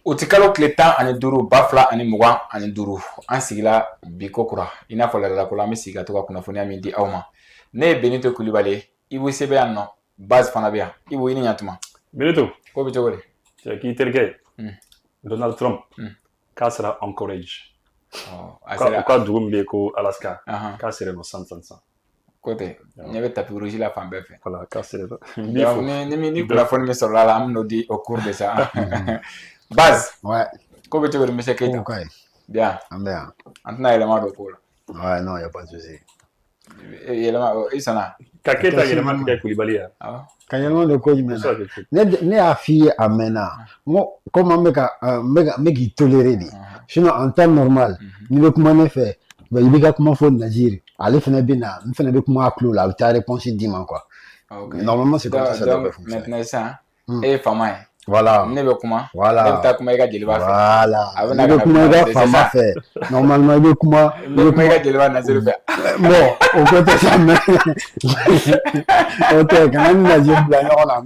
O ti kalo tile 15 2025 an sigila bi ko kura i n'a fɔ ladala ko la an bɛ sigi ka to ka kunnafoniya min di aw ma ne ye Benito Kulibali Ibu se bɛ yan nɔ Baz fana bɛ yan Ibu i ni ɲantuma Benito ko bɛ cogo di cɛ k'i terikɛ Donald Trump k'a sera Anchorage u ka dugu min bɛ yen ko Alaska k'a sera nɔ san ko tɛ ɲɛ bɛ tapis rouge la fan bɛɛ fɛ voilà k'a sera ni kunnafoni min sɔrɔla la an bɛ n'o di au cours de ça Baz ko bɛ cogo di monsieur Keita bien an bɛ yan an tɛna yɛlɛma don ko la ouais non y a pas de souci yɛlɛma i sɔnna ka Keita yɛlɛma kɛ Kulibali ya ka yɛlɛma don ko jumɛn na ne y'a f'i ye a mɛnna n ko comme an bɛ k'i tolérer de sinon en temps normal n'i bɛ kuma ne fɛ i b'i ka kuma fɔ Naziri ale fana bɛ na n fana bɛ kuma a tulo la a bɛ taa réponse d'i ma quoi normalement c'est comme ça donc maintenant sisan e ye faama ye voilà ne bɛ kuma voilà ne bɛ taa kuma i ka jeliba fɛ voilà i bɛ kuma i ka faama fɛ normalement i bɛ kuma i ka jeliba Naziri fɛ bon o ko tɛ sa mais o tɛ kana ni Naziri bila ɲɔgɔn na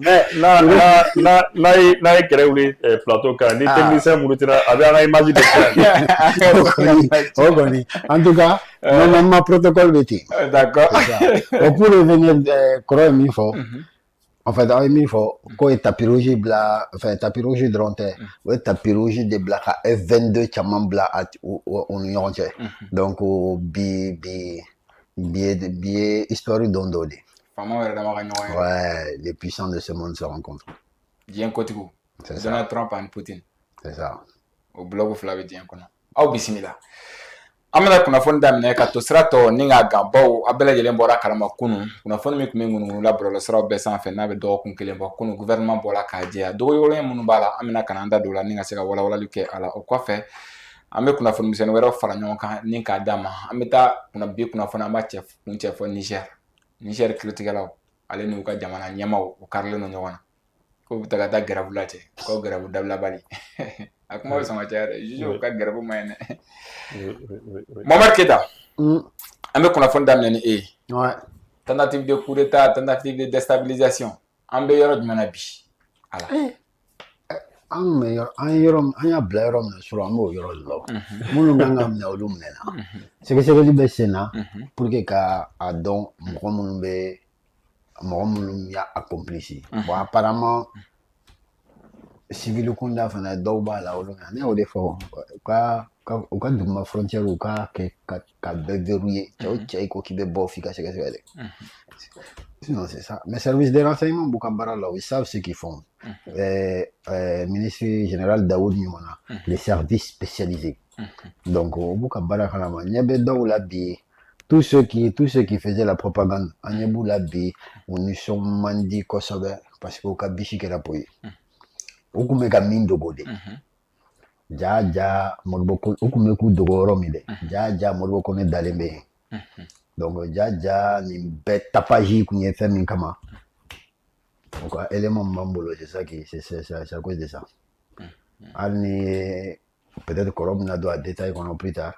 mais n'a ye kɛrɛ wuli plateau kan ni technicien murutira a bɛ an ka image de o kɔni en tout cas normalement protocole bɛ ten d'accord pour revenir kɔrɔ ye min fɔ en fait aw ye min fɔ ko ye tapis rouge bila enfin tapis rouge dɔrɔn tɛ o ye tapis rouge de bila ka F22 caman bila o ni ɲɔgɔn cɛ donc bi ye histoire dɔn dɔ de faamaw yɛrɛ dama ka ɲɔgɔn ye ouais les puissants de ce monde se rencontrent diɲɛ kotigiw Donald Trump ani Putin c'est ça o bloc fila bɛ diɲɛ kɔnɔ aw bisimila an bɛna kunnafoni daminɛ ka to sira tɔ ni ka gan baw a bɛɛ lajɛlen bɔra kalama kunun kunnafoni min tun bɛ ŋunuŋunula bɔlɔlɔsiraw bɛɛ sanfɛ n'a bɛ dɔgɔkun kelen bɔ kunun gouvernement bɔra k'a jɛya dogoyɔrɔlen minnu b'a la an bɛna ka na an da don o la ni ka se ka walawalali kɛ a la o kɔfɛ an bɛ kunnafoni misɛnnin wɛrɛw fara ɲɔgɔn kan ni k'a d'a ma an bɛ taa bi kunnafoni an b'a kun cɛ fɔ Niger kiiritigɛlaw ale n'u ka jamana ɲɛmaaw u karilen don ɲɔgɔn na ko bɛ taa grève la cɛ ko grève dabilabali a kuma bɛ sɔn ka caya dɛ juge ka grève ma ɲi dɛ Mohamed Keita an bɛ kunnafoni daminɛ ni e ye tentative de coup d'état tentative de déstabilisation an bɛ yɔrɔ jumɛn na bi ala an y'a bila yɔrɔ min na sɔrɔ an b'o yɔrɔ de la minnu kan ka minɛ olu minɛna sɛgɛsɛgɛli bɛ sen na pour que ka a dɔn mɔgɔ minnu y'a accomplice bon apparemment civil kunda fana dɔw b'a la olu ne y'o de fɔ u ka duguma frontière u ka kɛ ka bɛɛ verrouiller cɛ o cɛ ko k'i bɛ bɔ f'i ka sɛgɛsɛgɛ dɛ sinon c'est ça mais service de renseignement b'u ka baara la ils savent ce qu'ils font ministre général Daoud ɲɔgɔnna les services spécialisés donc o b'u ka baara kalama ɲɛ bɛ dɔw la bi tous ceux qui faisaient la propagande an ɲɛ b'u la bi u nisɔn man di kosɛbɛ parce que u ka bisi kɛra po ye u kun bɛ ka min dogo de ja Modibo u kun bɛ k'u dogo yɔrɔ min dɛ ja Modibo Kone dalen bɛ yen donc ja nin bɛɛ tapage kun ye fɛn min kama o ka élément min b'an bolo c'est à cause de ça hali ni peut-être kɔrɔ bɛna don a détail kɔnɔ plus tard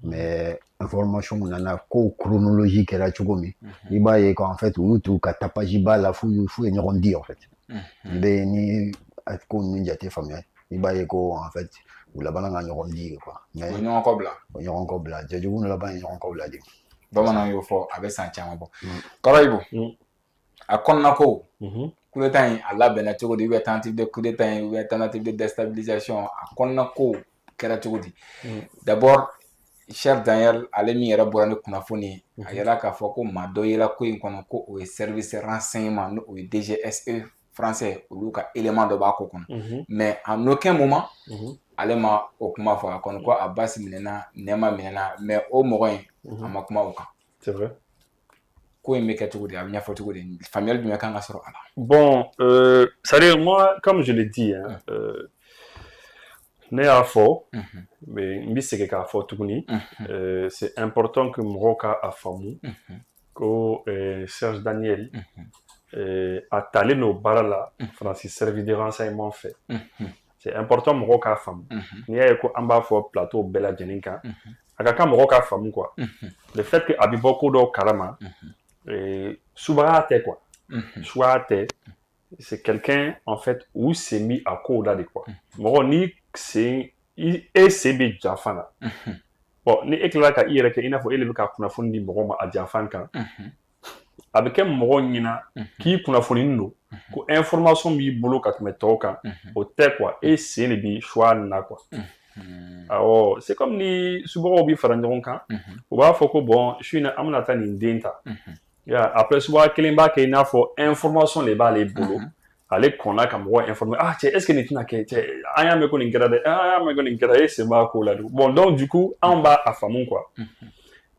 mais information nana ko chronologie kɛra cogo min i b'a ye qu'en fait u y'u t'u ka tapage ba la f'u ye ɲɔgɔn di en fait i bɛ ni ko ninnu jate faamuya i b'a ye ko en fait u labanna ka ɲɔgɔn di quoi mais o ɲɔgɔn kɔ bila jɛjugu laban ye ɲɔgɔn kɔ bila de bamananw y'o fɔ a bɛ san caman bɔ kɔrɔ Ibu a kɔnɔna ko coup d'état in a labɛnna cogo di tentative de coup d'état in tentative de déstabilisation a kɔnɔna ko kɛra cogo di d'abord Cher Daniel ale min yɛrɛ bɔra ni kunnafoni ye a yɛrɛ k'a fɔ ko maa dɔ yela ko in kɔnɔ ko o ye service renseignement n'o ye DGSE français olu ka élément dɔ b'a ko kɔnɔ mais en aucun moment ale ma o kuma fɔ a kɔni ko a basi minɛna nɛma minɛna mais o mɔgɔ in a ma kuma o kan c'est vrai ko in bɛ kɛ cogo di a bɛ ɲɛfɔ cogo di faamuyali jumɛn kan ka sɔrɔ a la bon c'est-à-dire moi comme je l'ai dit ne y'a fɔ mais n bɛ segin k'a fɔ tuguni c'est important que mɔgɔw ka a faamu ko Serge Daniel a talen no baara la Faransi service de renseignement fɛ c'est important mɔgɔw k'a faamu n'i y'a ye ko an b'a fɔ plateau bɛɛ lajɛlen kan a ka kan mɔgɔw k'a faamu quoi le fait que a bɛ bɔ ko dɔw kalama subaga tɛ quoi subaga tɛ c'est quelqu'un en fait où s'est mis à kow la de quoi mɔgɔ ni se bɛ janfa la bon ni e tilala ka i yɛrɛ kɛ i n'a fɔ e de bɛ ka kunnafoni di mɔgɔ ma a janfan kan a bɛ kɛ mɔgɔ ɲɛna k'i kunnafoni don ko information b'i bolo ka tɛmɛ tɔw kan o tɛ quoi e sen de bi choix na quoi awɔ c'est comme ni subagaw bi fara ɲɔgɔn kan u b'a fɔ ko bon su in na an bɛna taa nin den ta après subaga kelen b'a kɛ i n'a fɔ information de b'ale bolo ale kɔnna ka mɔgɔ informer cɛ est-ce que nin tɛna kɛ cɛ an y'a mɛn ko nin kɛra dɛ an y'a mɛn ko nin kɛra e sen b'a ko la bon donc du coup anw b'a faamu quoi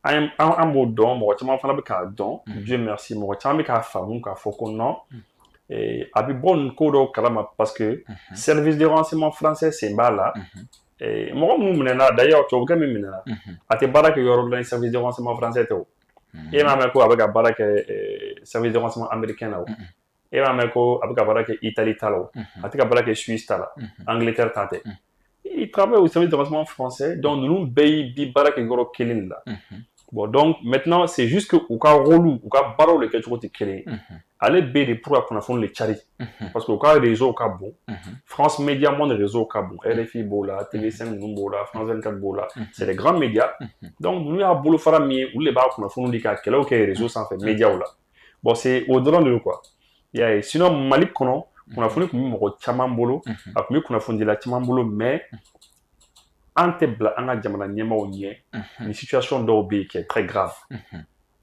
an b'o dɔn mɔgɔ caman fana bɛ k'a dɔn Dieu merci mɔgɔ caman bɛ k'a faamu k'a fɔ ko non a bɛ bɔ nin ko dɔw kalama parce que service de renseignement français sen b'a la mɔgɔ minnu minɛna d'ailleurs tubabukɛ min minɛna a tɛ baara kɛ yɔrɔ la ni service de renseignement français tɛ o e m'a mɛn ko a bɛ ka baara kɛ service de renseignement américain na o e m'a mɛn ko a bɛ ka baara kɛ Italie ta la o a tɛ ka baara kɛ Suisse ta la Angleterre ta tɛ il travaille au service de renseignement français donc ninnu bɛɛ bi baara kɛ yɔrɔ kelen de la bon donc maintenant c'est juste que u ka rôle u ka baaraw de kɛcogo tɛ kelen ye ale bɛ de pour ka kunnafoni le cari parce que u ka réseau ka bon France Média Monde réseau ka bon RFI b'o la TV5 ninnu b'o la France 24 b'o la c'est des grands médias donc ninnu y'a bolofara min ye olu de b'a kunnafoni di ka kɛlɛw kɛ réseau sanfɛ médiaw la bon c'est au dɔrɔn de quoi i y'a ye sinon Mali kɔnɔ kunnafoni tun bɛ mɔgɔ caman bolo a tun bɛ kunnafonidila caman bolo mais an tɛ bila an ka jamana ɲɛmaaw ɲɛ ni situation dɔw bɛ yen qui est très grave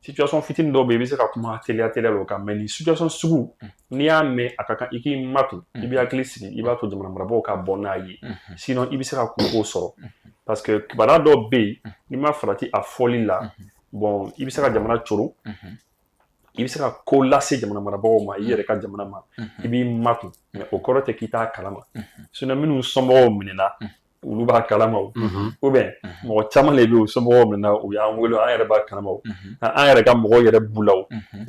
situation fitinin dɔw bɛ yen i bɛ se ka kuma teliya o kan mais ni situation sugu n'i y'a mɛn a ka kan i k'i makun i bɛ hakili sigi i b'a to jamana marabagaw ka bɔ n'a ye sinon i bɛ se ka kungo sɔrɔ parce que kibaruya dɔw bɛ yen n'i ma farati a fɔli la bon i bɛ se ka jamana coro i bɛ se ka ko lase jamana marabagaw ma i yɛrɛ ka jamana ma i b'i makun mais o kɔrɔ tɛ k'i t'a kalama sinon minnu somɔgɔw minɛna olu b'a kalama o ou bien mɔgɔ caman de bɛ yen o somɔgɔw minɛna u y'an wele an yɛrɛ b'a kalama o an yɛrɛ ka mɔgɔw yɛrɛ b'u la o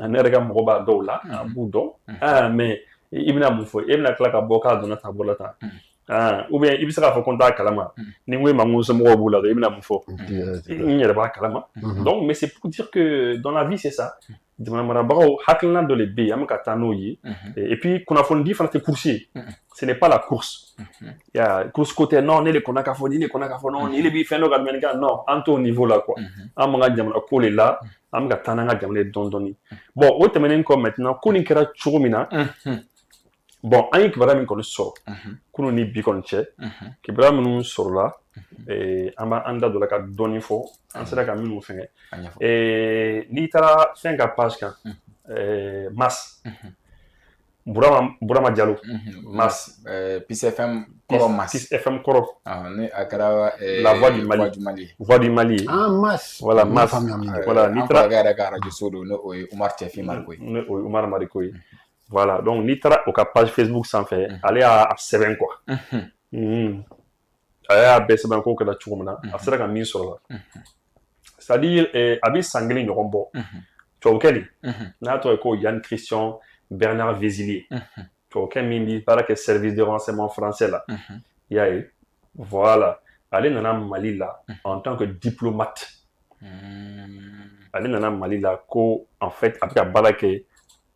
ne yɛrɛ ka mɔgɔ b'a dɔw la a b'u dɔn mais i bɛna mun fɔ e bɛna tila ka bɔ k'a donna tan a bɔla tan ou bien i bɛ se k'a fɔ ko n t'a kalama ni n ko e ma n ko somɔgɔw b'u la dɔrɔn i bɛna mun fɔ n yɛrɛ b'a kalama donc mais c'est pour dire que dans la vie c'est ça jamana marabagaw hakilina dɔ de bɛ yen an bɛ ka taa n'o ye et puis kunnafonidi fana tɛ course ye ce n'est pas la course course ko tɛ non ne de kɔnna k'a fɔ ni ne kɔnna k'a fɔ non ni de bɛ fɛn dɔ ka tɛmɛ nin kan non an t'o niveau la quoi an b'an ka jamana ko de la an bɛ ka taa n'an ka jamana ye dɔɔni dɔɔni bon o tɛmɛnen kɔ maintenant ko nin kɛra cogo min na bon an ye kibaruya min kɔni sɔrɔ kunun ni bi kɔni cɛ kibaruya minnu sɔrɔla an b'an da don la ka dɔɔni fɔ an sera ka minnu fɛngɛ n'i taara fɛn ka page kan Mas Burama Diallo Mas Peace FM kɔrɔ Mas Peace FM kɔrɔ ni a kɛra La Voix du Mali Voix du Mali Mas voilà Mas voilà n'i taara yɛrɛ ka radio so don n'o ye Umar Tɛfi Mariko ye o ye Umar Mariko ye voilà donc n'i taara o ka page Facebook sanfɛ ale y'a sɛbɛn quoi a y'a bɛɛ sɛbɛn k'o kɛra cogo min na a sera ka min sɔrɔ la c'est à dire a bɛ san kelen ɲɔgɔn bɔ tubabukɛ de n'a tɔgɔ ye ko Yann Christian Bernard Vézilier tubabukɛ min bɛ baara kɛ service de renseignement français la i y'a ye voilà ale nana Mali la en tant que diplomate ale nana Mali la ko en fait a bɛ ka baara kɛ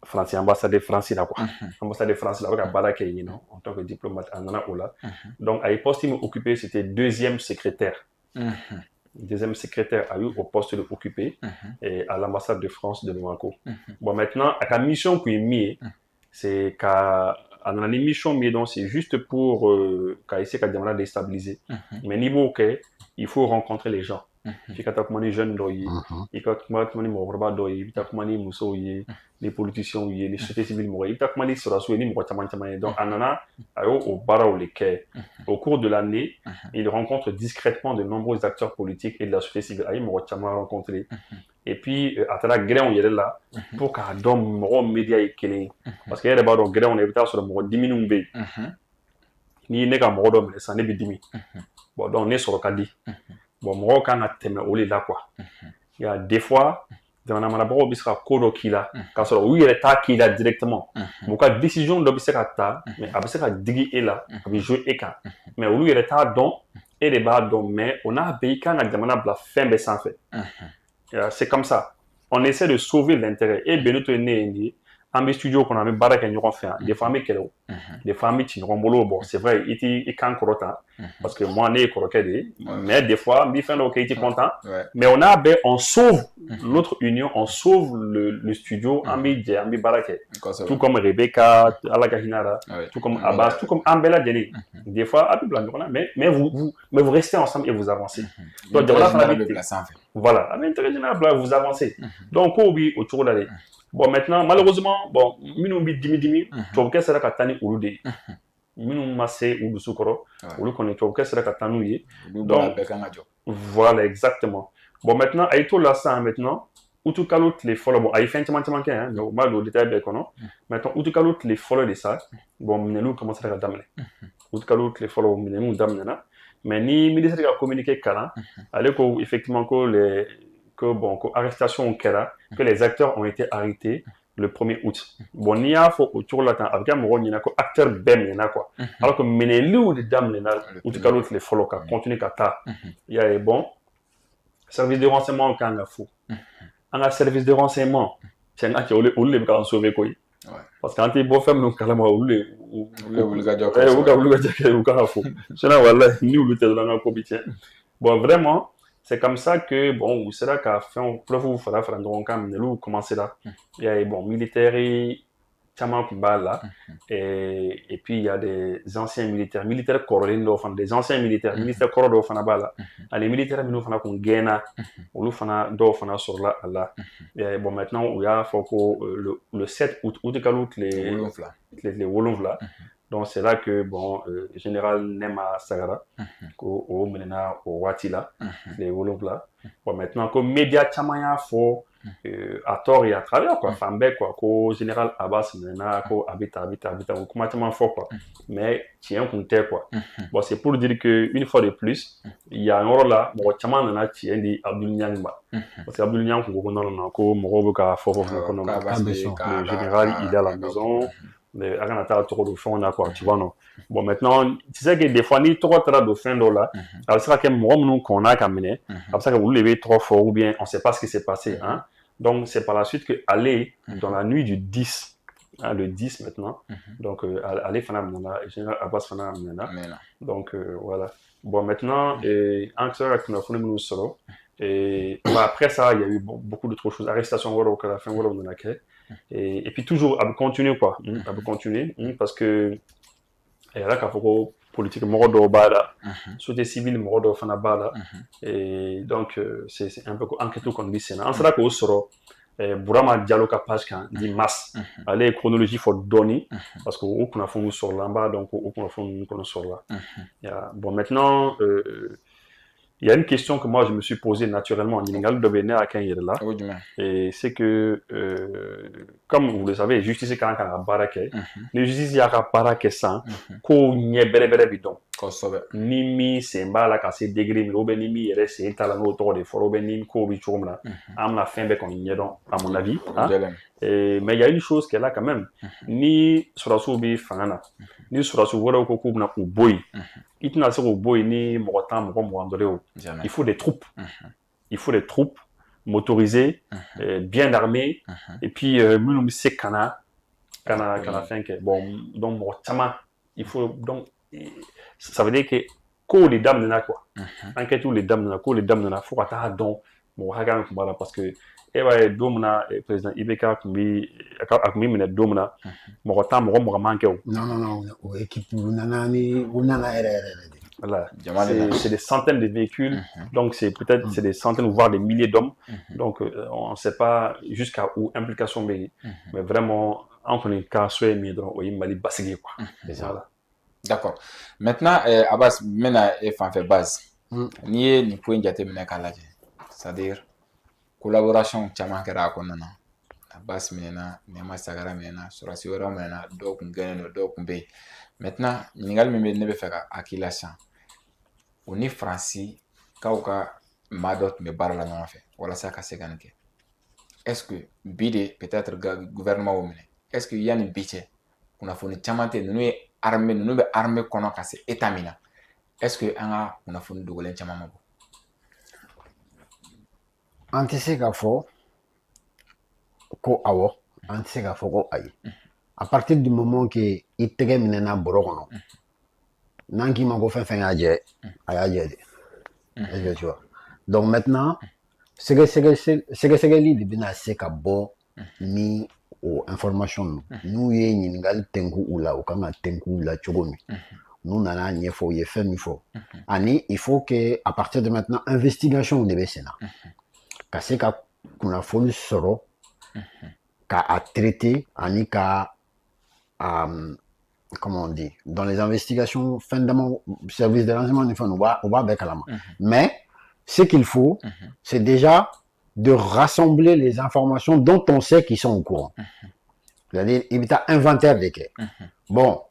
France ambassade de France là quoi ambassade de France là avec baara kɛ yen nɔ en tant que diplomate a nana o la donc a ye poste min occupé c'était deuxième secrétaire a eu au poste de occupé à l'ambassade de France de Bamako bon maintenant a ka mission kun ye min ye c'est ka a nana ni mission min ye donc c'est juste pour ka essayer ka jamana déstabiliser mais n'i b'o kɛ il faut rencontrer les gens f'i ka taa kuma ni jeune dɔw ye i ka kuma ni mɔgɔkɔrɔba dɔw ye i bɛ taa kuma ni musow ye les politiciens ye les sociétés civiles mɔgɔ i bɛ taa kuma ni sɔrɔdasiw ye ni mɔgɔ caman caman ye donc a nana a y'o baaraw le kɛ au cours de l'année il rencontre discrètement de nombreux acteurs politiques et de la société civile a ye mɔgɔ caman rencontré et puis a taara gɛrɛnw yɛrɛ la pour k'a dɔn mɔgɔ média ye kelen ye parce que e yɛrɛ b'a dɔn gɛrɛnw na i bɛ taa sɔrɔ mɔgɔ dimininw bɛ yen n'i ye ne ka mɔgɔ dɔ minɛ sisan ne bɛ dimi bon donc ne sɔrɔ ka di bon mɔgɔw kan ka tɛmɛ o de la quoi il y a des fois jamana marabagaw bɛ se ka ko dɔ k'i la k'a sɔrɔ u yɛrɛ t'a k'i la directement u ka décision dɔ bɛ se ka ta mais a bɛ se ka digi e la a bɛ jouer e kan mais olu yɛrɛ t'a dɔn e de b'a dɔn mais o n'a bɛɛ i kan ka jamana bila fɛn bɛɛ sanfɛ c'est comme ça on essaie de sauver l'intérêt e bɛnnen to ne ye nin ye an bɛ studio kɔnɔ an bɛ baara kɛ ɲɔgɔn fɛ yan des fois an bɛ kɛlɛ o des fois an bɛ ci ɲɔgɔn bolo bon c'est vrai i kan kɔrɔta parce que moi ne ye kɔrɔkɛ de ye mais des fois n bɛ fɛn dɔw kɛ i tɛ content mais on a bɛɛ on sauve notre union on sauve le studio an bɛ jɛ an bɛ baara kɛ tout comme Rebecca Ala ka hinɛ la tout comme Abbas tout comme an bɛɛ lajɛlen des fois a bɛ bila ɲɔgɔn na mais vous restez ensemble et vous avancez donc jamana fana bɛ bila sanfɛ voilà a bɛ intérêt général bila vous avancez donc kow bɛ o cogo la de bon maintenant malheureusement bon minnu bɛ dimi tubabukɛ sera ka taa ni olu de ye minnu ma se u dusu kɔrɔ olu kɔni tubabukɛ sera ka taa n'u ye donc voilà exactement bon maintenant a ye to la sisan maintenant utukalo tile fɔlɔ bon a ye fɛn caman kɛ hein mais o ma don détail bɛɛ kɔnɔ maintenant utukalo tile fɔlɔ de sa bon minɛnninw commencera ka daminɛ utukalo tile fɔlɔ minɛnninw daminɛna mais ni ministre ka communiqué kalan ale ko effectivement que arrestation kɛra que les acteurs ont été arrêtés le 1er août bon n'i y'a fɔ o cogo la tan a bɛ kɛ mɔgɔw ɲɛna ko acteur bɛɛ minɛna quoi alors que minɛliw de daminɛna utukalo tile fɔlɔ ka continuer ka taa i y'a ye bon service de renseignement kan ka fo an ka service de renseignement tiɲɛ ka cɛ olu de bɛ k'an sauver koyi parce que an tɛ bɔ fɛn minnu kalama olu de wulikajɔ kɛ u kan ka fo sinon walahi ni olu tɛ dɔrɔn an ka ko bɛ tiɲɛ bon vraiment c'est comme ça que bon u sera ka fɛnw preuve fara ɲɔgɔn kan minɛliw commencera il y a bon militaires caman tun b'a la et puis il y a des anciens militaires kɔrɔlen dɔw fana des anciens militaires kɔrɔ dɔw fana b'a la ani militaires minnu fana kun gɛnna olu fana dɔw fana sɔrɔla a la bon maintenant u y'a fɔ ko le 7 août utikalo tile 7 donc c'est là que bon général Nema Sagara ko o minɛna o waati la tile 7 bon maintenant ko média caman y'a fɔ à tort et à travers quoi fan bɛɛ quoi ko général Abbas minɛna ko a bɛ tan o kuma caman fɔ quoi mais tiɲɛ kun tɛ quoi bon c'est pour dire que une fois de plus yan yɔrɔ la mɔgɔ caman nana tiɲɛ di Abdul Niang ma parce que Abdul Niang kun ko non ko mɔgɔw bɛ ka fɔ kɔnɔ le général il est à la maison a kana taa tɔgɔ don fɛnw na quoi tu vois non bon maintenant tu sais que des fois ni tɔgɔ taara don fɛn dɔw la a bɛ se ka kɛ mɔgɔ minnu kɔnna ka minɛ a bɛ se ka olu de bɛ tɔgɔ fɔ ou bien on sait pas ce qui s'est passé hein donc c'est par la suite que Ale dans la nuit du 10 le 10 maintenant donc Ale fana minɛna général Abbas fana minɛna donc voilà bon maintenant an sera ka kunnafoni minnu sɔrɔ et après ça il y a eu beaucoup d'autres choses arrestation wɛrɛw kɛra fɛn wɛrɛw nana kɛ et puis toujours, elle continue quoi. Elle continue parce que elle a qu'à faire politique mɔgɔ dɔw b'a la société civile mɔgɔ dɔw fana b'a la et donc c'est un peu enquête kɔni bɛ senna an sera k'o sɔrɔ Burama Diallo ka page kan di mars ale ye chronologie fɔ dɔɔni parce que o kunnafoniw sɔrɔla an b'a dɔn ko o kunnafoni kɔni sɔrɔla bon maintenant il y a une question que moi je me suis posée naturellement, et c'est que, comme vous le savez, justice quand on a barake, la justice y a barake sans, qu'on y est bere bidon. Ni mi semba la casse degré, mais oben ni mi reste un talent autour de foro ben ni ko bi chomla, am la fin be qu'on y est donc à mon avis. Mais il y a une chose qu'elle a quand même, ni surasu bi fangana, ni surasu wora ko ko na uboy. Il faut des troupes. Il faut des troupes motorisées, bien armées, et puis bon, donc il faut donc ça veut dire que les dames de quoi. Enquête les dames de la faut attendre donc parce que domna président Ibeka kumbi akumi mena domna mogota mogo manke non équipe unana voilà c'est des centaines de véhicules donc c'est peut-être c'est des centaines voire des milliers d'hommes donc on ne sait pas jusqu'à où implication mais vraiment entre les cas soit mis dans au Mali basigi quoi voilà d'accord maintenant Abbas mena e fan fait base ni point jate mena kala c'est-à-dire collaboration caman kɛra a kɔnɔna na Abbas minɛna Nema Sagara minɛna surasi wɛrɛw minɛna dɔw kun gɛnnen don dɔw kun bɛ yen maintenant ɲininkali min bɛ ne bɛ fɛ ka hakilila sisan o ni Faransi kaw ka maa dɔ tun bɛ baara la ɲɔgɔn fɛ walasa ka se ka nin kɛ est-ce que bi de peut-être gouvernement y'o minɛ est-ce que yanni bi cɛ kunnafoni caman tɛ ninnu ye armée ninnu bɛ armée kɔnɔ ka se état min na est-ce que an ka kunnafoni dogolen caman ma bɔ an tɛ se k'a fɔ ko awɔ an tɛ se k'a fɔ ko ayi à partir du moment que i tɛgɛ minɛna bɔrɔ kɔnɔ n'an k'i ma ko fɛn fɛn y'a jɛ a y'a jɛ de est-ce que tu vois donc maintenant sɛgɛsɛgɛli de bɛna se ka bɔ ni o information n'u ye ɲininkali tɛnku u la u kan ka tɛnku u la cogo min n'u nana ɲɛfɔ u ye fɛn min fɔ ani il faut que à partir de maintenant investigation de bɛ sen na ka se ka kunnafoni sɔrɔ k'a traiter ani ka comment on dit dans les investigations fondamentalement service de renseignement ni fɛn o b'a bɛɛ kalama mais ce qu'il faut c'est déjà de rassembler les informations dont on sait qu'ils sont au courant c'est-à-dire il bɛ taa inventaire de kɛ bon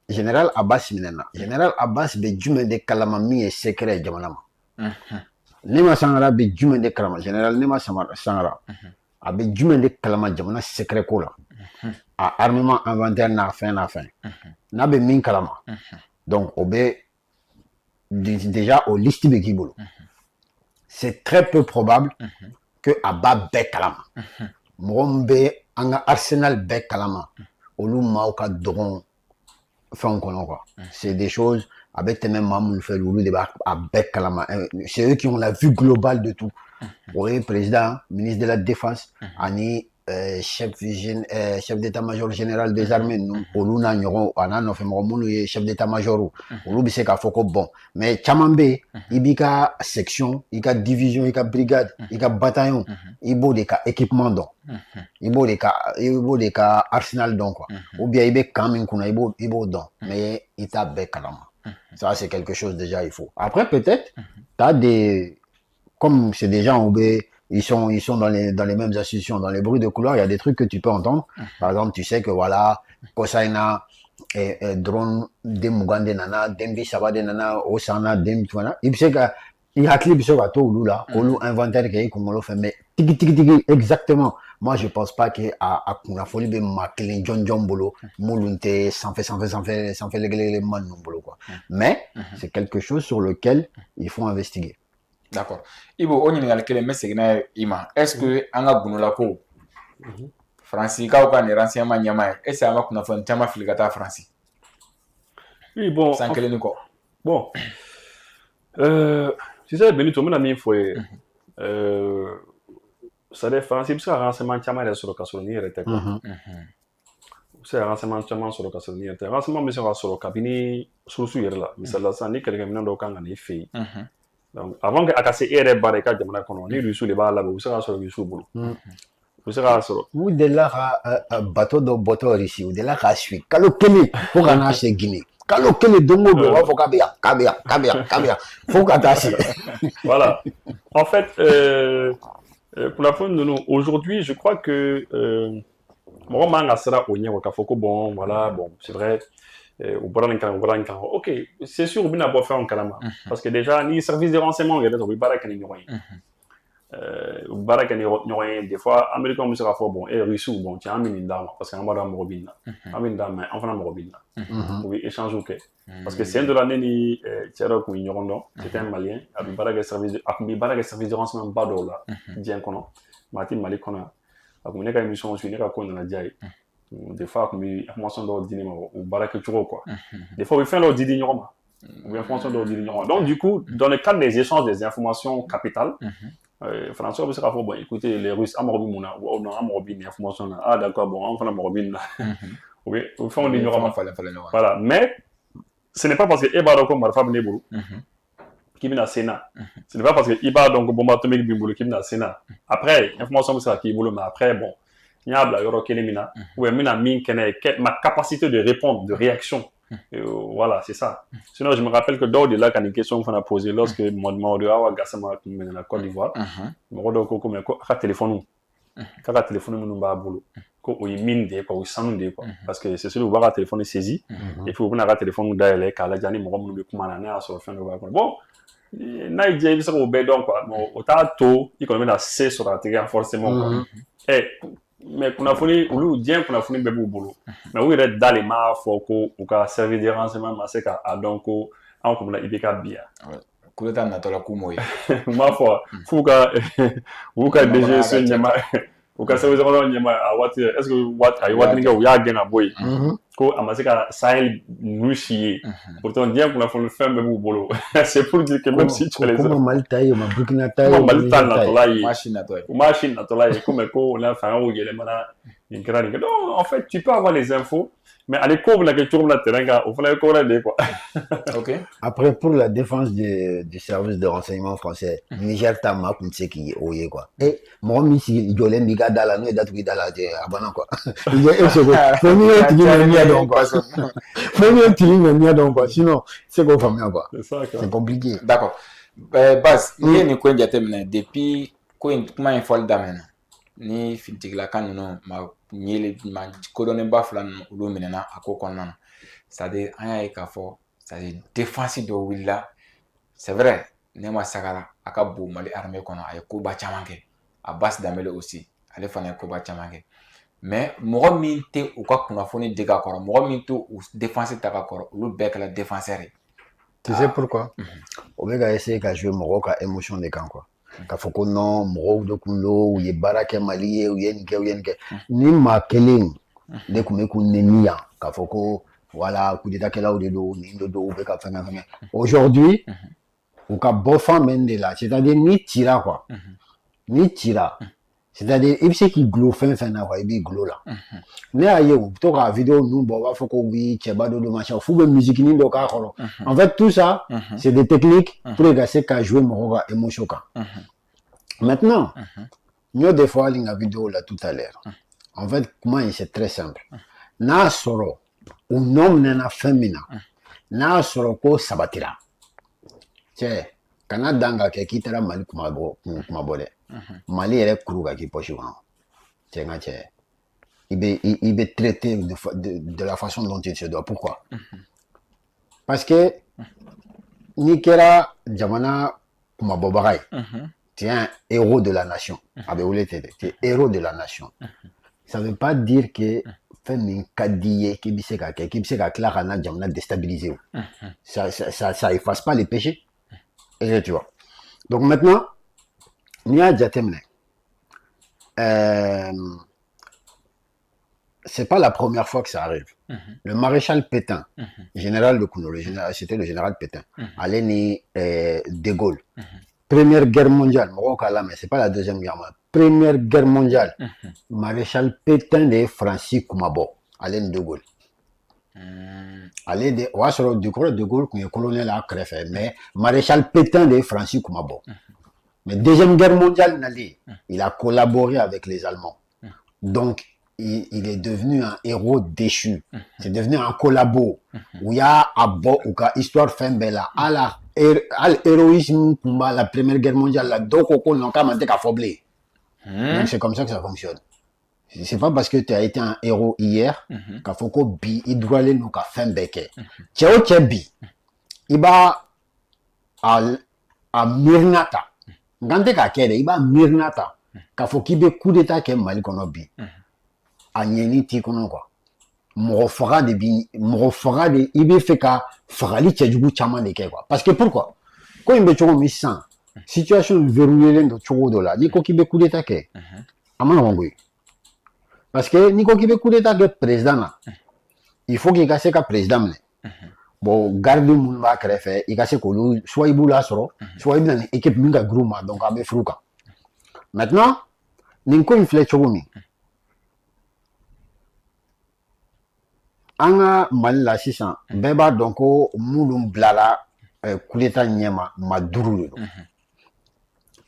Général Abbas minɛna Général Abbas bɛ jumɛn de kalama min ye secret ye jamana ma Nema Sangara bɛ jumɛn de kalama Général Nema Sangara a bɛ jumɛn de kalama jamana secret ko la a armement inventaire n'a fɛn n'a bɛ min kalama donc o bɛ déjà o liste bɛ k'i bolo c'est très peu probable que a b'a bɛɛ kalama mɔgɔ min bɛ an ka arsenal bɛɛ kalama olu maaw ka dɔgɔn fɛnw kɔnɔ quoi c'est des choses a bɛ tɛmɛ maa minnu fɛ olu de b'a bɛɛ kalama c'est eux qui ont la vue globale de tout o ye président ministre de la défense ani chef d'état-major général des armées olu n'a ɲɔgɔn a n'a nɔfɛ mɔgɔ minnu ye chef d'état-major olu bɛ se k'a fɔ ko bon mais caman bɛ yen i b'i ka section i ka division i ka brigade i ka bataillon i b'o de ka équipement dɔn i b'o de ka arsenal dɔn quoi ou bien i bɛ camp min kunna i b'o dɔn mais i t'a bɛɛ kalama ça c'est quelque chose déjà il faut après peut-être t'as des comme c'est des gens où ils sont dans les mêmes institutions, dans les bruits de couloir, il y a des trucs que tu peux entendre. Par exemple, tu sais que voilà, Kosaina, drone, Demugande Nana, Dembi Sabade Nana, Osana, Dem, tu vois. Il sait qu'il y a clip sur bateau ou là, ou inventaire qui est comme on le fait, mais tiki, exactement. Moi, je pense pas que à la folie de Makelin, John Bolo, Moulunte, sans fait les man non bolo quoi. Mais c'est quelque chose sur lequel il faut investiguer. D'accord. Ibo o ɲininkali kelen bɛ segin n'a ye i ma est-ce que an ka gunulako Faransiikaw ka nin renseignement ɲɛmaa ye est-ce que an ka kunnafoni caman fili ka taa Faransi oui bon san kelen ni kɔ bon sisan Benito n bɛna min fɔ ye c'est-à-dire Faransi bɛ se ka renseignement caman yɛrɛ sɔrɔ ka sɔrɔ ni yɛrɛ tɛ quoi u bɛ se ka renseignement caman sɔrɔ ka sɔrɔ ni yɛrɛ tɛ renseignement bɛ se ka sɔrɔ kabini source yɛrɛ la misali la sisan ni kɛlɛkɛminɛn dɔw kan ka na i fɛ yen donc avant que a ka se e yɛrɛ baara i ka jamana kɔnɔ ni Russiw de b'a labɛn u bɛ se k'a sɔrɔ Russiw bolo u bɛ se k'a sɔrɔ u delila ka bateau dɔ bɔtɔ Russie u delila k'a suit kalo kelen fo ka n'a se Guinée kalo kelen don o don u b'a fɔ k'a bɛ yan fo ka taa se voilà en fait kunnafoni ninnu aujourd'hui je crois que mɔgɔ man ka siran o ɲɛ k'a fɔ ko bon voilà bon c'est vrai u bɔra nin kan ok c'est sûr u bɛna bɔ fɛnw kalama parce que déjà ni service de renseignement yɛrɛ u bɛ baara kɛ ni ɲɔgɔn ye u bɛ baara kɛ ni ɲɔgɔn ye des fois américains bɛ se k'a fɔ bon Russiw bon tiɲɛ an bɛ nin d'a ma parce que an b'a dɔn an mago bɛ nin na an bɛ nin d'a ma an fana mago bɛ nin na u bɛ échange kɛ parce que c'est un de la ne ni cɛ dɔ tun ye ɲɔgɔn dɔn c'était un malien a tun bɛ baara kɛ service de renseignement ba dɔw la diɲɛ kɔnɔ maa tɛ Mali kɔnɔ yan a tun bɛ ne ka émission suit ne ka ko nana diya ye des fois kun bɛ information dɔw di ne ma o baara kɛcogo quoi des fois u bɛ fɛn dɔw di ɲɔgɔn ma u bɛ information dɔw di ɲɔgɔn ma donc du coup dans le cadre des échanges des informations capitales Français bɛ se k'a fɔ bon écoutez les Russes an mago bɛ mun na non an mago bɛ nin information na ah d'accord bon an fana mago bɛ nin na u bɛ fɛnw di ɲɔgɔn ma voilà mais ce n'est pas parce que e b'a dɔn ko marifa bɛ ne bolo k'i bɛna se na ce n'est pas parce que i b'a dɔn ko bombe atomique b'i bolo k'i bɛna se na après information bɛ se ka k'i bolo mais après bon n y'a bila yɔrɔ kelen min na ou bien n bɛna min kɛ n'a ye ma capacité de répondre de réaction voilà c'est ça sinon je me rappelle que dɔw de la ka nin question fana poser lorsque Mamadou Awa Gassama tun mɛnna Côte d'Ivoire mɔgɔ dɔw ko mais ko a ka téléphone k'a ka téléphone minnu b'a bolo ko o ye mine de ye quoi o ye sanu de ye quoi parce que c'est celui u b'a ka téléphone saisi et puis u bɛna ka téléphone dayɛlɛ k'a lajɛ ni mɔgɔ minnu bɛ kuma na n'a y'a sɔrɔ fɛn dɔ b'a kɔnɔ bon n'a y'i diya i bɛ se k'o bɛɛ dɔn quoi mais o t'a to i kɔni bɛna se sɔrɔ a tigi forcément quoi mais kunnafoni olu diɲɛ kunnafoni bɛɛ b'u bolo mais u yɛrɛ da de m'a fɔ ko u ka service de renseignement ma se k'a dɔn ko an kun bɛna IBK bi yan coup d'état natɔla k'u m'o ye u m'a fɔ f'u ka DGSE ɲɛmaa o ka service kɔnɔ ɲɛma a waati est ce que a ye waatini kɛ u y'a gɛn ka bɔ yen ko a ma se ka Sahel ninnu si ye pourtant diɲɛ kunnafoni fɛn bɛɛ b'u bolo c'est pour dire que même si tu les comme Mali ta ye ma Burkina ta ye comme Mali ta natɔla ye u m'a si natɔla ye comme ko n'a fɛ an y'o yɛlɛmana nin kɛra nin kɛ donc en fait tu peux avoir les infos mais ale ko bɛna kɛ cogo min na terrain kan o fana ye ko wɛrɛ de ye quoi. Ok. Après pour la défense du service de renseignement français Niger ta ma kun tɛ se k'i o ye quoi mɔgɔ min sigi jɔlen b'i ka da la n'o ye datugu i da la a banna quoi fo n'i ye tigi mɛ ɲɛ dɔn quoi fo n'i ye tigi mɛ ɲɛ dɔn quoi sinon c'est k'o faamuya quoi c'est compliqué. D'accord. Bas n'i ye nin ko in jateminɛ depuis ko in kuma in fɔli daminɛna ni finitigilaka ninnu ma kodɔnnenba fila ninnu olu minɛna a ko kɔnɔna na c'est à dire an y'a ye k'a fɔ c'est à dire défense dɔ wulila c'est vrai ne ma sagara a ka bon Mali armée kɔnɔ a ye koba caman kɛ Abbas Dambele aussi ale fana ye koba caman kɛ mais mɔgɔ min tɛ u ka kunnafoni di ka kɔrɔ mɔgɔ min tɛ u défense ta ka kɔrɔ olu bɛɛ kɛla défenseur ye. Tu sais pourquoi? O bɛ ka essayer ka jouer mɔgɔw ka émotion de kan quoi. K'a fɔ ko non mɔgɔw de kun don u ye baara kɛ Mali ye u ye nin kɛ u ye nin kɛ ni maa kelen de kun bɛ k'u nɛni yan k'a fɔ ko voilà coup d'état kɛlaw de don nin de don u bɛ ka fɛngɛ fɛngɛ aujourd'hui u ka bɔ fan bɛ nin de la c'est-à-dire ni cira quoi ni cira c'est-à-dire i bɛ se k'i gulo fɛn fɛn na quoi i b'i gulo la ne y'a ye u bɛ to ka vidéo ninnu bɔ u b'a fɔ ko oui cɛba dɔ don machin f'u bɛ musikinin dɔ k'a kɔrɔ en fait tout ça c'est des techniques pour ka se ka jouer mɔgɔw ka émotion kan maintenant n y'o de fɔ hali n ka vidéo la tout à l'heure en fait kuma in c'est très simple n'a sɔrɔ u nɔ minɛna fɛn min na n'a sɔrɔ ko sabatira cɛ kana dan ka kɛ k'i taara Mali kuma bɔ dɛ Mali yɛrɛ kuru ka k'i poche kɔnɔ cɛ n ka cɛ il bɛ traiter de la façon dont il se doit pourquoi parce que n'i kɛra jamana kumabɔbaga ye tu es un héros de la nation a bɛ wele ten de tu es héros de la nation ça veut pas dire que fɛn min ka di ye k'i bɛ se ka kɛ k'i bɛ se ka tila ka na jamana déstabiliser ça efface pas les péchés et tu vois donc maintenant n'i y'a jateminɛ c'est pas la première fois que ça arrive le maréchal Pétain général de Kouno c'était le général Pétain ale ni De Gaulle Première guerre mondiale mɔgɔw k'a lamɛn c'est pas la deuxième guerre mondiale Première guerre mondiale maréchal Pétain de ye Faransi kumabɔ ale ni De Gaulle ale de o y'a sɔrɔ De Gaulle kun ye colonel a kɛrɛfɛ mais maréchal Pétain de ye Faransi kumabɔ mais deuxième guerre mondiale nalen il a collaboré avec les Allemands donc il est devenu un héros déchu c'est devenu un collabo u y'a bɔ u ka histoire fɛn bɛɛ la ala héroïsme kun b'a la première guerre mondiale la dɔw ko non k'a man tɛ ka fɔ bilen donc c'est comme ça que ça fonctionne c'est pas parce que tu as été un héros hier k'a fɔ ko bi i dugalen don ka fɛn bɛɛ kɛ cɛ o cɛ bi i b'a a miirina ta nkan tɛ k'a kɛ dɛ i b'a miirina ta k'a fɔ k'i bɛ coup d'état kɛ Mali kɔnɔ bi a ɲɛni t'i kɔnɔ quoi mɔgɔ faga de i bɛ fɛ ka fagali cɛjugu caman de kɛ quoi parce que pourquoi ko in bɛ cogo min sisan situation verrouillelen don cogo dɔ la n'i ko k'i bɛ coup d'état kɛ a ma nɔgɔn koyi parce que n'i ko k'i bɛ coup d'état kɛ président na il faut k'i ka se ka président minɛ bon garde minnu b'a kɛrɛfɛ i ka se k'olu soit i b'u lasɔrɔ soit i bɛna ni équipe min ka girin u ma donc a bɛ furu kan maintenant nin ko in filɛ cogo min an ka Mali la sisan bɛɛ b'a dɔn ko minnu bilala coup d'état ɲɛma maa 5 de don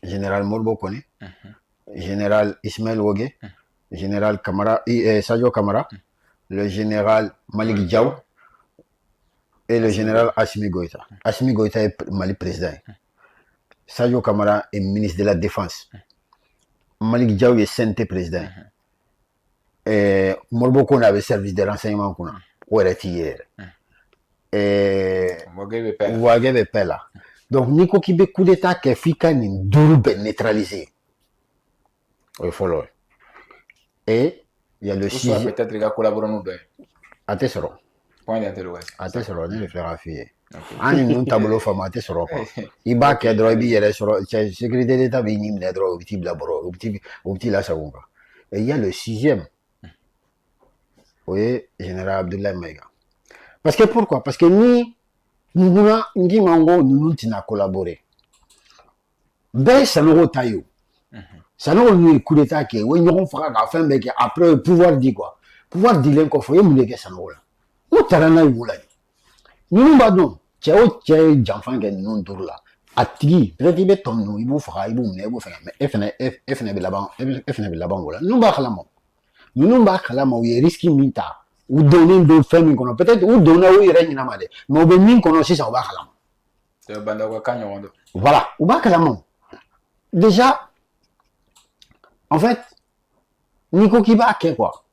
général Modibo Kone général Ismaël Ogué général Sadio Kamara le général Malik Diaw et le général Assimi Goïta. Assimi Goïta est Mali président. Sadio Kamara est ministre de la Défense. Malik Diaw est CNT président. Et Modibo Kone avait service de renseignement. Où est-il hier? Ouagé bɛ paix là. Donc n'i ko k'i bɛ coup d'état kɛ f'i ka nin 5 bɛɛ neutraliser. O ye fɔlɔ ye. Et il y a le 6. Peut-être il va collaborer nous deux. A tɛ sɔrɔ. Point d'interrogation. A tɛ sɔrɔ ne de filɛ k'a f'i ye. An ni ninnu taabolo faamu a tɛ sɔrɔ quoi. I b'a kɛ dɔrɔn i b'i yɛrɛ sɔrɔ sécurité d'État b'i ɲi minɛ dɔrɔn u bɛ t'i bila bɔrɔ u bɛ t'i lasago quoi. et il y a le 6e. Vous voyez, général Abdoulaye Maïga. Parce que pourquoi? Parce que nous avons collaboré. Ben, ça nous taillé. Ça nous coup d'état qui est, oui, nous fera la fin, mais après, le pouvoir dit quoi? Pouvoir dit l'un qu'on fait, nous les ça nous là. Nous t'arrêtons, nous là. Nous n'avons pas de enfants qui nous tournent là. À Tigui, peut-être qu'il est tombé, il vous fera, il vous met, mais FNB là-bas, voilà. Nous n'avons pas la main. Nous n'avons pas la main, il risque minta. Ou donner d'autres femmes qu'on a. Peut-être, ou donner où il règne la madé. Mais au bénin qu'on a aussi, ça va pas la main. C'est un bandit qui a gagné. Voilà, ou pas la main. Déjà, en fait, Nico qui va, quoi?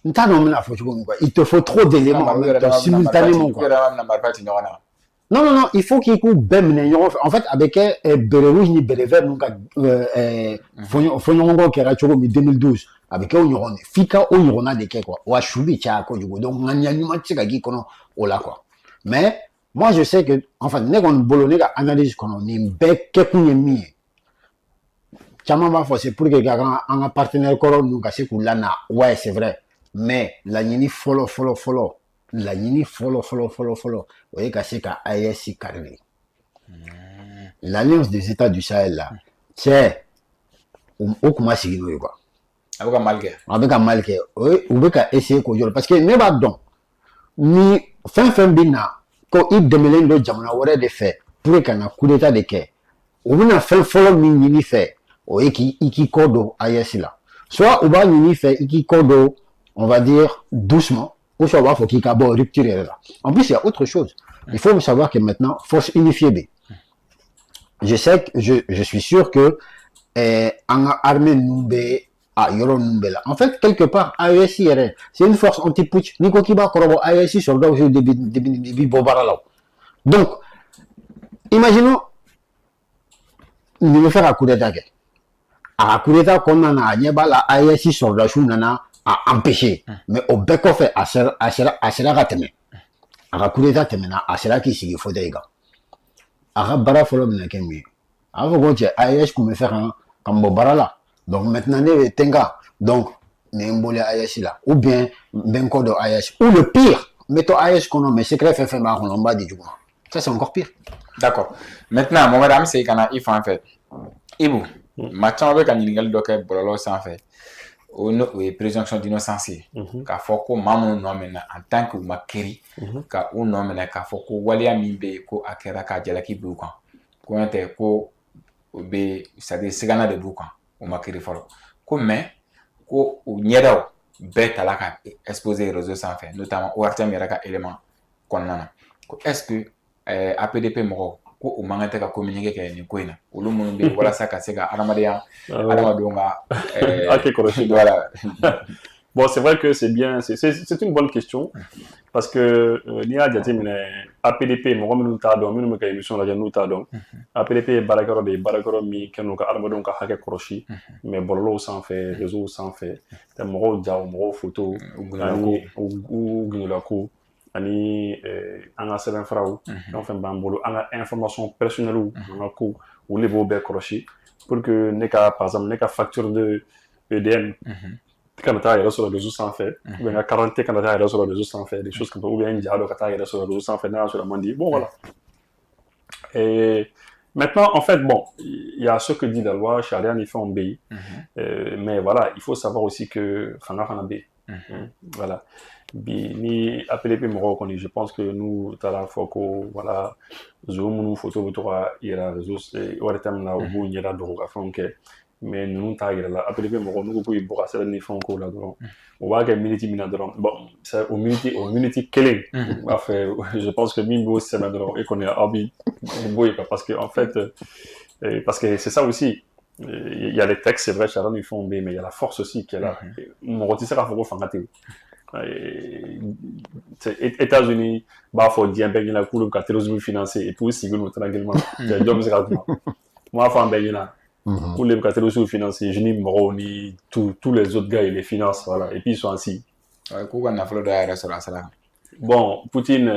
Il te faut trop d'éléments simultanément. Non, il faut qu'il y ait en fait, avec Béré Rouge ni Béré Vert, donc, Foniongo qui a raté en 2012, avec eux, on Fika, on a des quoi. Ou à Choubi, tiens, quoi, donc, on a un petit quoi. Mais, moi, je sais que, enfin, nous avons une bolonée analyse qu'on a une bec, quelqu'un mis. Tiens, va c'est pour que quelqu'un un partenaire coron nous casse lana. Ouais, c'est vrai. Mais la nini follow. La nini follow. Vous voyez qu'à AES carré. L'Alliance des États du Sahel là, c'est au comment c'est quoi. Avec un malgré. Avec un malgré. Oui, ou bien qu'à essayer qu'on parce que ne va donc ni fin bina quand il demande le jamana aurait des faits pour qu'on a coup d'état de quai. Ou bien fin follow ni fait. Oui, qui code AES là. Soit ou bien ni fait qui code, on va dire doucement. Ou soit il faut qu'il y ait une rupture là. En plus, il y a autre chose. Il faut savoir que maintenant, force unifiée. Je sais que je suis sûr que en armée Noubé à Yoro Noubé là. En fait, quelque part, AESI c'est une force anti-putsch. Nico Kiba Korobo AESI sur le début Bobara là. Donc, imaginons, nous nous faire un coup d'état. À coup d'état qu'on a à Nieba la AESI sur le Chounana à empêcher. Mais au bec of à cela ratemé. À coup d'état temena à cela qui s'y faut des gars. À bara follow me kemi. À vous dire AES pour me faire un comme Bobara là. Donc maintenant les tenga. Donc n'embole AES là. Ou bien benko de AES. Ou le pire, mettons AES qu'on a mais secret fait mal on bas du coup. Ça c'est encore pire. D'accord. Maintenant mon madame c'est qu'on a il faut en fait. Ibu. Maintenant avec un illégal donc bololo sans fait. Oui, présomption d'innocence. K'a fɔ ko maa minnu nɔ minɛ en tant que u ma kiri ka u nɔ minɛ k'a fɔ ko waleya min bɛ yen ko a kɛra k'a jalaki b'u kan ko n'o tɛ ko u bɛ c'est-à-dire sigana de b'u kan u ma kiri fɔlɔ ko mais ko u ɲɛdaw bɛɛ tala ka exposer réseau sanfɛ notamment ORTM yɛrɛ ka élément kɔnɔna na ko est-ce que APDP mɔgɔw ko u man kan tɛ ka communiquer kɛ nin ko in na olu minnu bɛ walasa ka se ka adamadenya adamadenw ka voilà. Bon, c'est vrai que c'est bien, c'est une bonne question parce que Nia Diatimine APDP, moi nous t'adons, nous me émission là, nous t'adons. APDP barakaro de barakaro mi kenu ka armadon ka hake koroshi, mais bololo sans fait, réseau sans fait, t'es moro dia moro photo ou gnulako ani anga seven frau, enfin bambolo anga information personnelle ou ko ou les beaux be koroshi pour que neka par exemple neka facture de EDM quand tu as sur le réseau sans fait, ou bien 40 quand tu as sur le réseau sans fait, des choses comme ça, ou bien un dialogue quand tu as sur le réseau sans fait, sur la mandi. Bon, voilà. Et maintenant, en fait, bon, il y a ce que dit la loi, Charia n'y fait en B. Mais voilà, il faut savoir aussi que Fanga Fanga B. Voilà. Ni APDP Moro, je pense que nous, tu as la fois que, voilà, Zoom, nous, photo, il y a la réseau, il y a la où il y a la drogue à fond, mais nous taguer là APDP moko nous ko iboka c'est ni fonko là donc on va que minute mina donc bon c'est au minute killing enfin je pense que Mimbo c'est maintenant et qu'on est habit parce que en fait parce que c'est ça aussi il y a les textes c'est vrai Sharon ils font mais il y a la force aussi qui est là mon rotisseur a faut fangaté États-Unis bah faut dire ben la cour de terrorisme financier et puis si nous tranquillement j'ai job moi enfin ben là pour les catalogues financiers, je n'ai pas ni tous les autres gars, ils les financent, voilà, et puis ils sont assis. Bon, Poutine,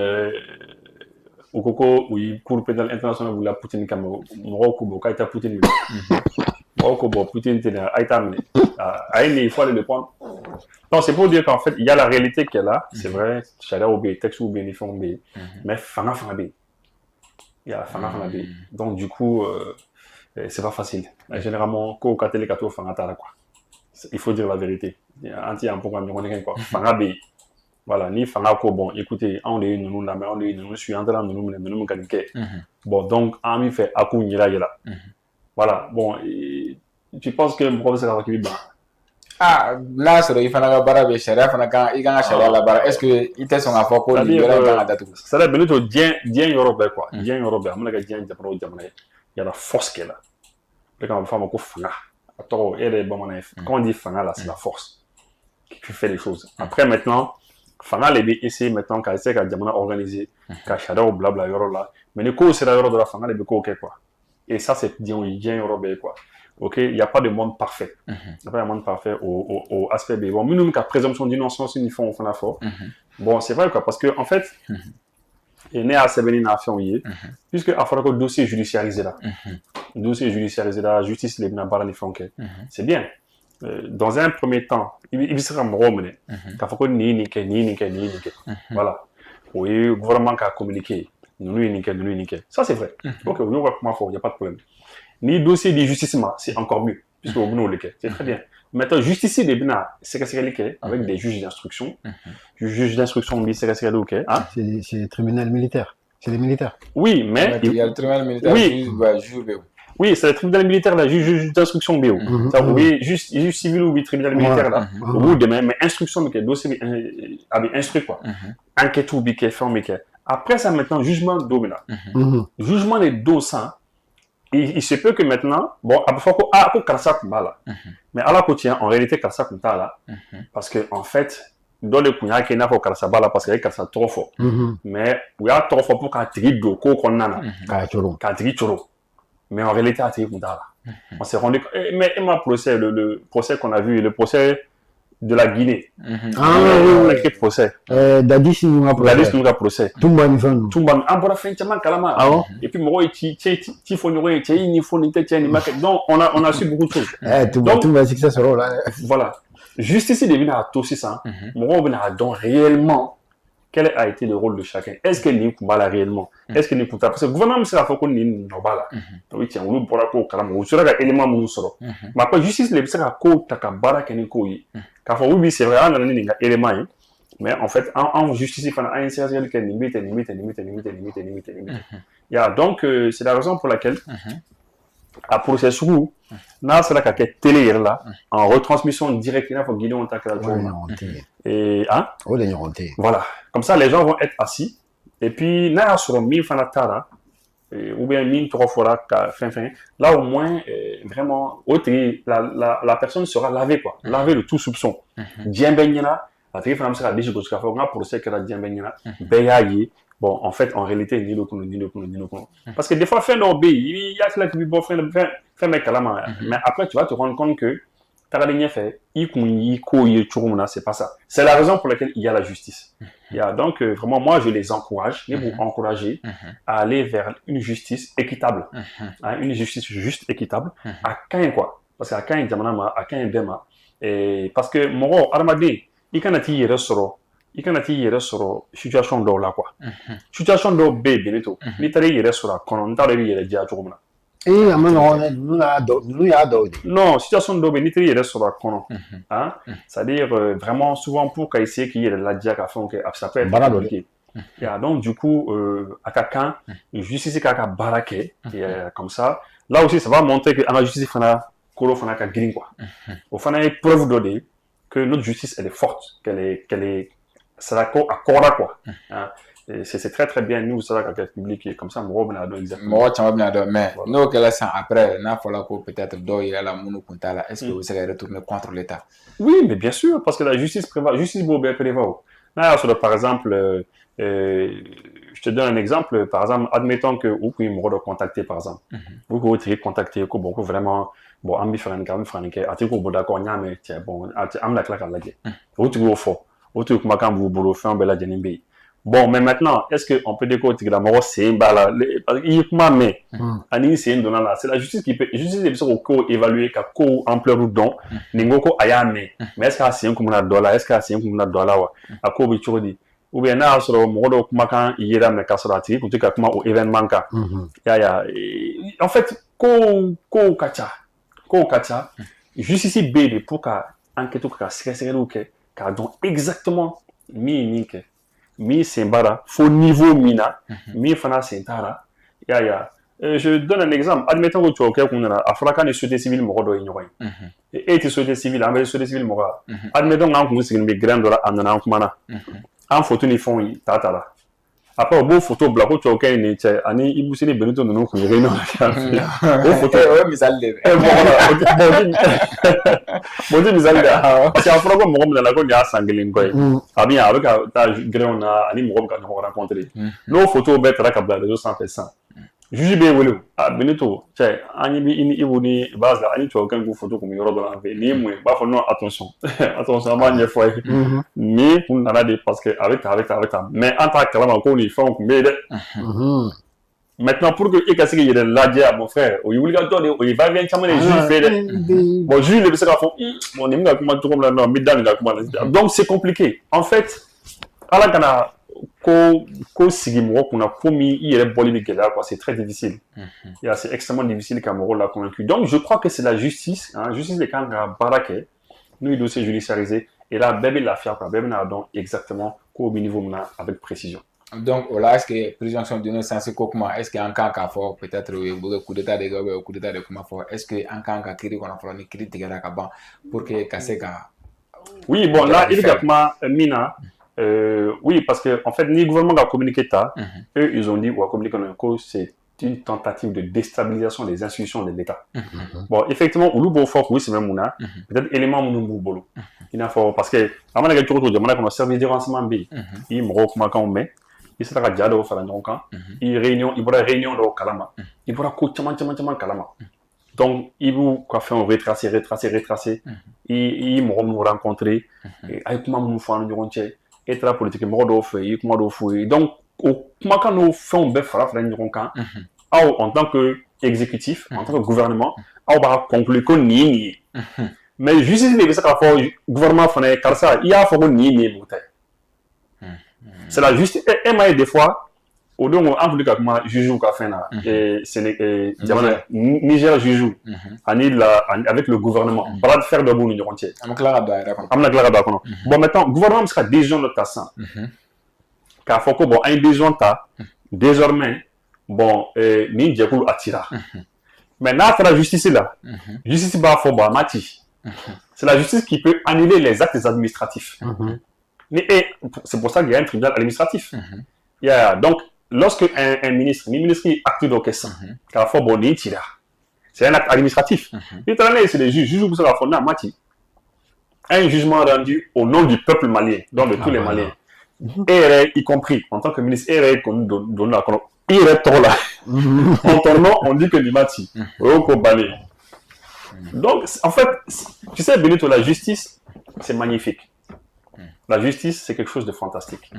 au Coco, oui, Cour pénale internationale, vous la Poutine, comme Morocco, Bokaïta Poutine. Oh, que bon, Poutine, il faut aller le prendre. Non, c'est pour dire qu'en fait, il y a la réalité qui est là. C'est vrai, Charia obéit, texte ou bien, il faut obéir. Mais Fanga Fanga. Il y a Fanga Fanga. Donc, du coup, c'est pas facile. Généralement, quand on les kato Fanga Tara, quoi. Il faut dire la vérité. Anti un programme de quoi. Fanga B. Voilà, ni Fanga ko bon, écoutez, on est nous là, mais on est nous suis en train de nous qualifier. Bon, donc, on fait Akou Nira Yela. Voilà, bon, tu penses que le professeur a bien. Ah, là, c'est il faut que bara be sharia fana kan I kan sharia la bara. Est-ce que il te son afo ko ni yoro kan datu? Ça là benito dien Europe quoi. Dien Europe, amna ga dien japano jamana. Il y a la force qui est là. Le quand on fait ko fanga. Attends, et les bon quand on dit fanga là, c'est la force qui fait les choses. Après maintenant fanga les essayer maintenant qu'à essayer qu'à jamana organiser qu'à sharia ou blabla yoro là. Mais le ko c'est la yoro de la fanga les ko OK quoi. Et ça c'est dien Europe quoi. Ok, il n'y a pas de monde parfait. Il n'y a pas de monde parfait au aspect B. Bon, nous, qu'à présomption d'innocence, ils font la fort. Bon, c'est vrai quoi, parce que en fait, il est né à Sévénin à Février, puisque à faire le dossier judiciarisé là, dossier judiciarisé là, justice les binabaras les font. C'est bien. Dans un premier temps, il sera moromné. Qu'à faire que ni. Voilà. Oui, le gouvernement qui a communiqué. Nous. Ça c'est vrai. Ok, nous comment faire, il n'y a pas de problème. Ni dossier de justice, c'est encore mieux, puisque au bout c'est très bien. Maintenant, justice des bina, c'est avec des juges d'instruction. Juges d'instruction, c'est OK. C'est le tribunal militaire. C'est les militaires. Oui, mais. Il y a le tribunal militaire, oui, c'est le tribunal militaire, là, juge d'instruction BO. Oui, juge civil ou tribunal militaire, là. Au bout de même, mais instruction, mais dossier, instruit, quoi. Enquête ou biquet, ferme, après ça, maintenant, jugement d'Omina. Jugement des dossiers. Il se peut que maintenant, bon, à fois qu'on Karsa Kumbala, mais à la côté, en réalité, Karsa Kuntala, parce que, en fait, dans le Kunya, qui n'a pas Karsa Bala, parce qu'il y a Karsa trop fort. Mais, il y a trop fort pour qu'un tigre d'oko qu'on a, qu'un tigre choro. Mais en réalité, un tigre Kuntala. On s'est rendu compte, mais le procès qu'on a vu, le procès de la Guinée. Oui. Procès. Dadis nous a procès. Tumban, en bora fin tellement kalama. Et puis moi donc on a su beaucoup de choses. Voilà. Justice devine à tout ça. Moi on a donc réellement quel a été le rôle de chacun. Est-ce que ni kumbala réellement? Est-ce que ni kuta parce que le gouvernement c'est la fois qu'on ni nobala. Oui tiens, on bora ko kalama. On sera un élément mon soro. Mais pas justice le sera ko takabara keni ko yi. Car oui, c'est vrai, on a un élément, mais en fait, en justice, il faut un service qui est limite. Donc, c'est la raison pour laquelle, à processus où, là, c'est là qu'il y a télé là, en retransmission directe, il faut guider en tant que et voilà. Comme ça, les gens vont être assis, et puis, là, sur un mille fanatara, ou bien mille trois fois là, là au moins, vraiment, la personne sera lavée, quoi. Lavée de tout soupçon. Djembenyana, la télé femme sera déjà jusqu'à faire un procès que la Djembenyana, Beyaye. Bon, en fait, en réalité, ni le kono. Parce que des fois, faire l'obé, il y a cela qui dit, bon, faire mes calama. Mais après, tu vas te rendre compte que, fait, c'est pas ça. C'est la raison pour laquelle il y a la justice. Donc, vraiment, moi, je les encourage, les vous encourager à aller vers une justice équitable. Une justice juste, équitable. À quand quoi? Parce qu'à quand à quand Bema. Parce que, mon armadé, il y a situation d'eau là, quoi. Situation d'eau B, bien et tout. Il y a sur la conon, t'as le dia tourna. Non, situation d'eau, il y a sur la conon. C'est-à-dire, vraiment, souvent, pour qu'essayer qu'il y ait la dia à fond, ça peut être compliqué. Donc, du coup, à quelqu'un, justice qui a baraqué, comme ça. Là aussi, ça va montrer que la justice, Kolo Fana ka green quoi. Au fond, il y a preuve d'odé que notre justice elle est forte, qu'elle est ça à corps quoi. C'est très très bien nous ça la public comme ça moi on a deux exactement. Moi tu m'as mais nous que là ça après n'a pas la peut-être il y a la mono là est-ce que vous allez retourner contre l'état? Oui, mais bien sûr parce que la justice prévaut, justice bien prévaut. Là par exemple je te donne un exemple, par exemple, admettons que vous pouvez me contacter, par exemple. Vous pouvez contacter, beaucoup vraiment, bon, ambi faire un gamme, faire un quai, ati ko d'accord, mais tiens, bon, am la claque à la gueule. Vous tu go fort, vous tu comment quand vous boulot faire un bel adjenimbe. Bon, mais maintenant, est-ce qu'on peut dire que la mort, c'est un bas là? Il y a mais, c'est un donnant là. C'est la justice qui peut, justice qui évaluer qu'à quoi ampleur ou don, n'ingoko ayame. Mais est-ce que c'est un comme la dollar? Est-ce que c'est un comme la dollar? À quoi vous tu ou bien là sur le mode comment quand il y a mais kasarati pour dire comment au événement ka ya en fait ko kacha justice bébé pour ka enquête ka c'est ka donc exactement mi sembara faux niveau mina mi fana sentara ya je donne un exemple admettons que tu as qu'on a africain de société civile mo do ñoy et tu société civile avec société civile mo admettons nga ko musi ngi grand dollar amna kuma en photo ni font yi tatala après au beau photo blako to okay ni che ani ibusi ni benito no ko yego no au photo misal de bon misal de si afro ko mo na ko ya sangilin ko abi avec ta grand na ani mo ko rencontrer no photo betra ka bla de 100%. Juge be wolo a benito che ani bi ini ibuni baza ani to kan ku photo ko mi yoro do la ve ni mo ba fo non attention attention ma nye foi mais on a des parce que avec mais en tant que là ko ni font ko be de maintenant pour que e ka sigi yele ladje à mon frère o yuli ga to de o va bien chamane juge fait de bon juge le sera font bon ni nga kuma to comme là non mi dan ga kuma donc c'est compliqué en fait ala kana ko sigi mo kuna komi yere boli bi gela quoi c'est très difficile c'est extrêmement difficile Cameroun l'a convaincu donc je crois que c'est la justice justice de kanga barake nous dossier judiciarisé et là bébé la fière quoi bébé na donc exactement au niveau na avec précision donc là est-ce que présomption d'innocence ko kuma est-ce que en cas ka fort peut-être coup d'état de gobe coup d'état de kuma fort est-ce que en cas ka kiri kona fort ni critique la ka ban pour que kaseka oui bon là il y a kuma mina oui, parce que en fait, ni le gouvernement a communiqué ça, eux, ils ont dit, ou a communiqué que c'est une tentative de déstabilisation des institutions de l'État. Bon, effectivement, au Loubo fort, oui, c'est même Mouna, peut-être élément Mouna Bolo. Il y a fort, parce que, avant de gagner autour de Mouna, qu'on a servi de renseignement B, il me recommande quand on met, il sera déjà de faire un camp, il réunion, il y aura réunion de Kalama, il y aura coach Kalama. Donc, il vous faire un retracer, il me rencontrer, avec moi, mon frère, nous et la politique mɔgɔ dɔw fɛ i kuma dɔw f'u ye donc o kumakan n'o fɛnw bɛɛ fara ɲɔgɔn kan aw en tant que exécutif en tant que gouvernement aw b'a conclure ko nin ye nin ye mais justice de bɛ se k'a fɔ gouvernement fana ye karisa i y'a fɔ ko nin ye nin ye mun tɛ c'est la justice et m'a ye des fois o don an fili ka kuma juge ka fɛn na jamana Niger juge ani avec le gouvernement bras de fer dɔ b'u ni ɲɔgɔn cɛ an bɛ tila ka don a yɛrɛ kɔnɔ an bɛna tila ka don a kɔnɔ bon maintenant gouvernement bɛ se ka décision dɔ ta sisan k'a fɔ ko bon an ye décision ta désormais bon nin jɛkulu a cira mais n'a taara justice la justice b'a fɔ bon a ma ci c'est la justice qui peut annuler les actes administratifs c'est pour ça qu'il y a un tribunal administratif donc lorsque un ministre acte de question, car faut bon c'est un acte administratif. C'est des juges vous savez fondé un jugement rendu au nom du peuple malien, donc de tous les Maliens, et y compris en tant que ministre, et qu'on donne la il est trop là. En ton nom, on dit que Nimati, donc en fait, tu sais Benito, la justice, c'est magnifique. La justice, c'est quelque chose de fantastique.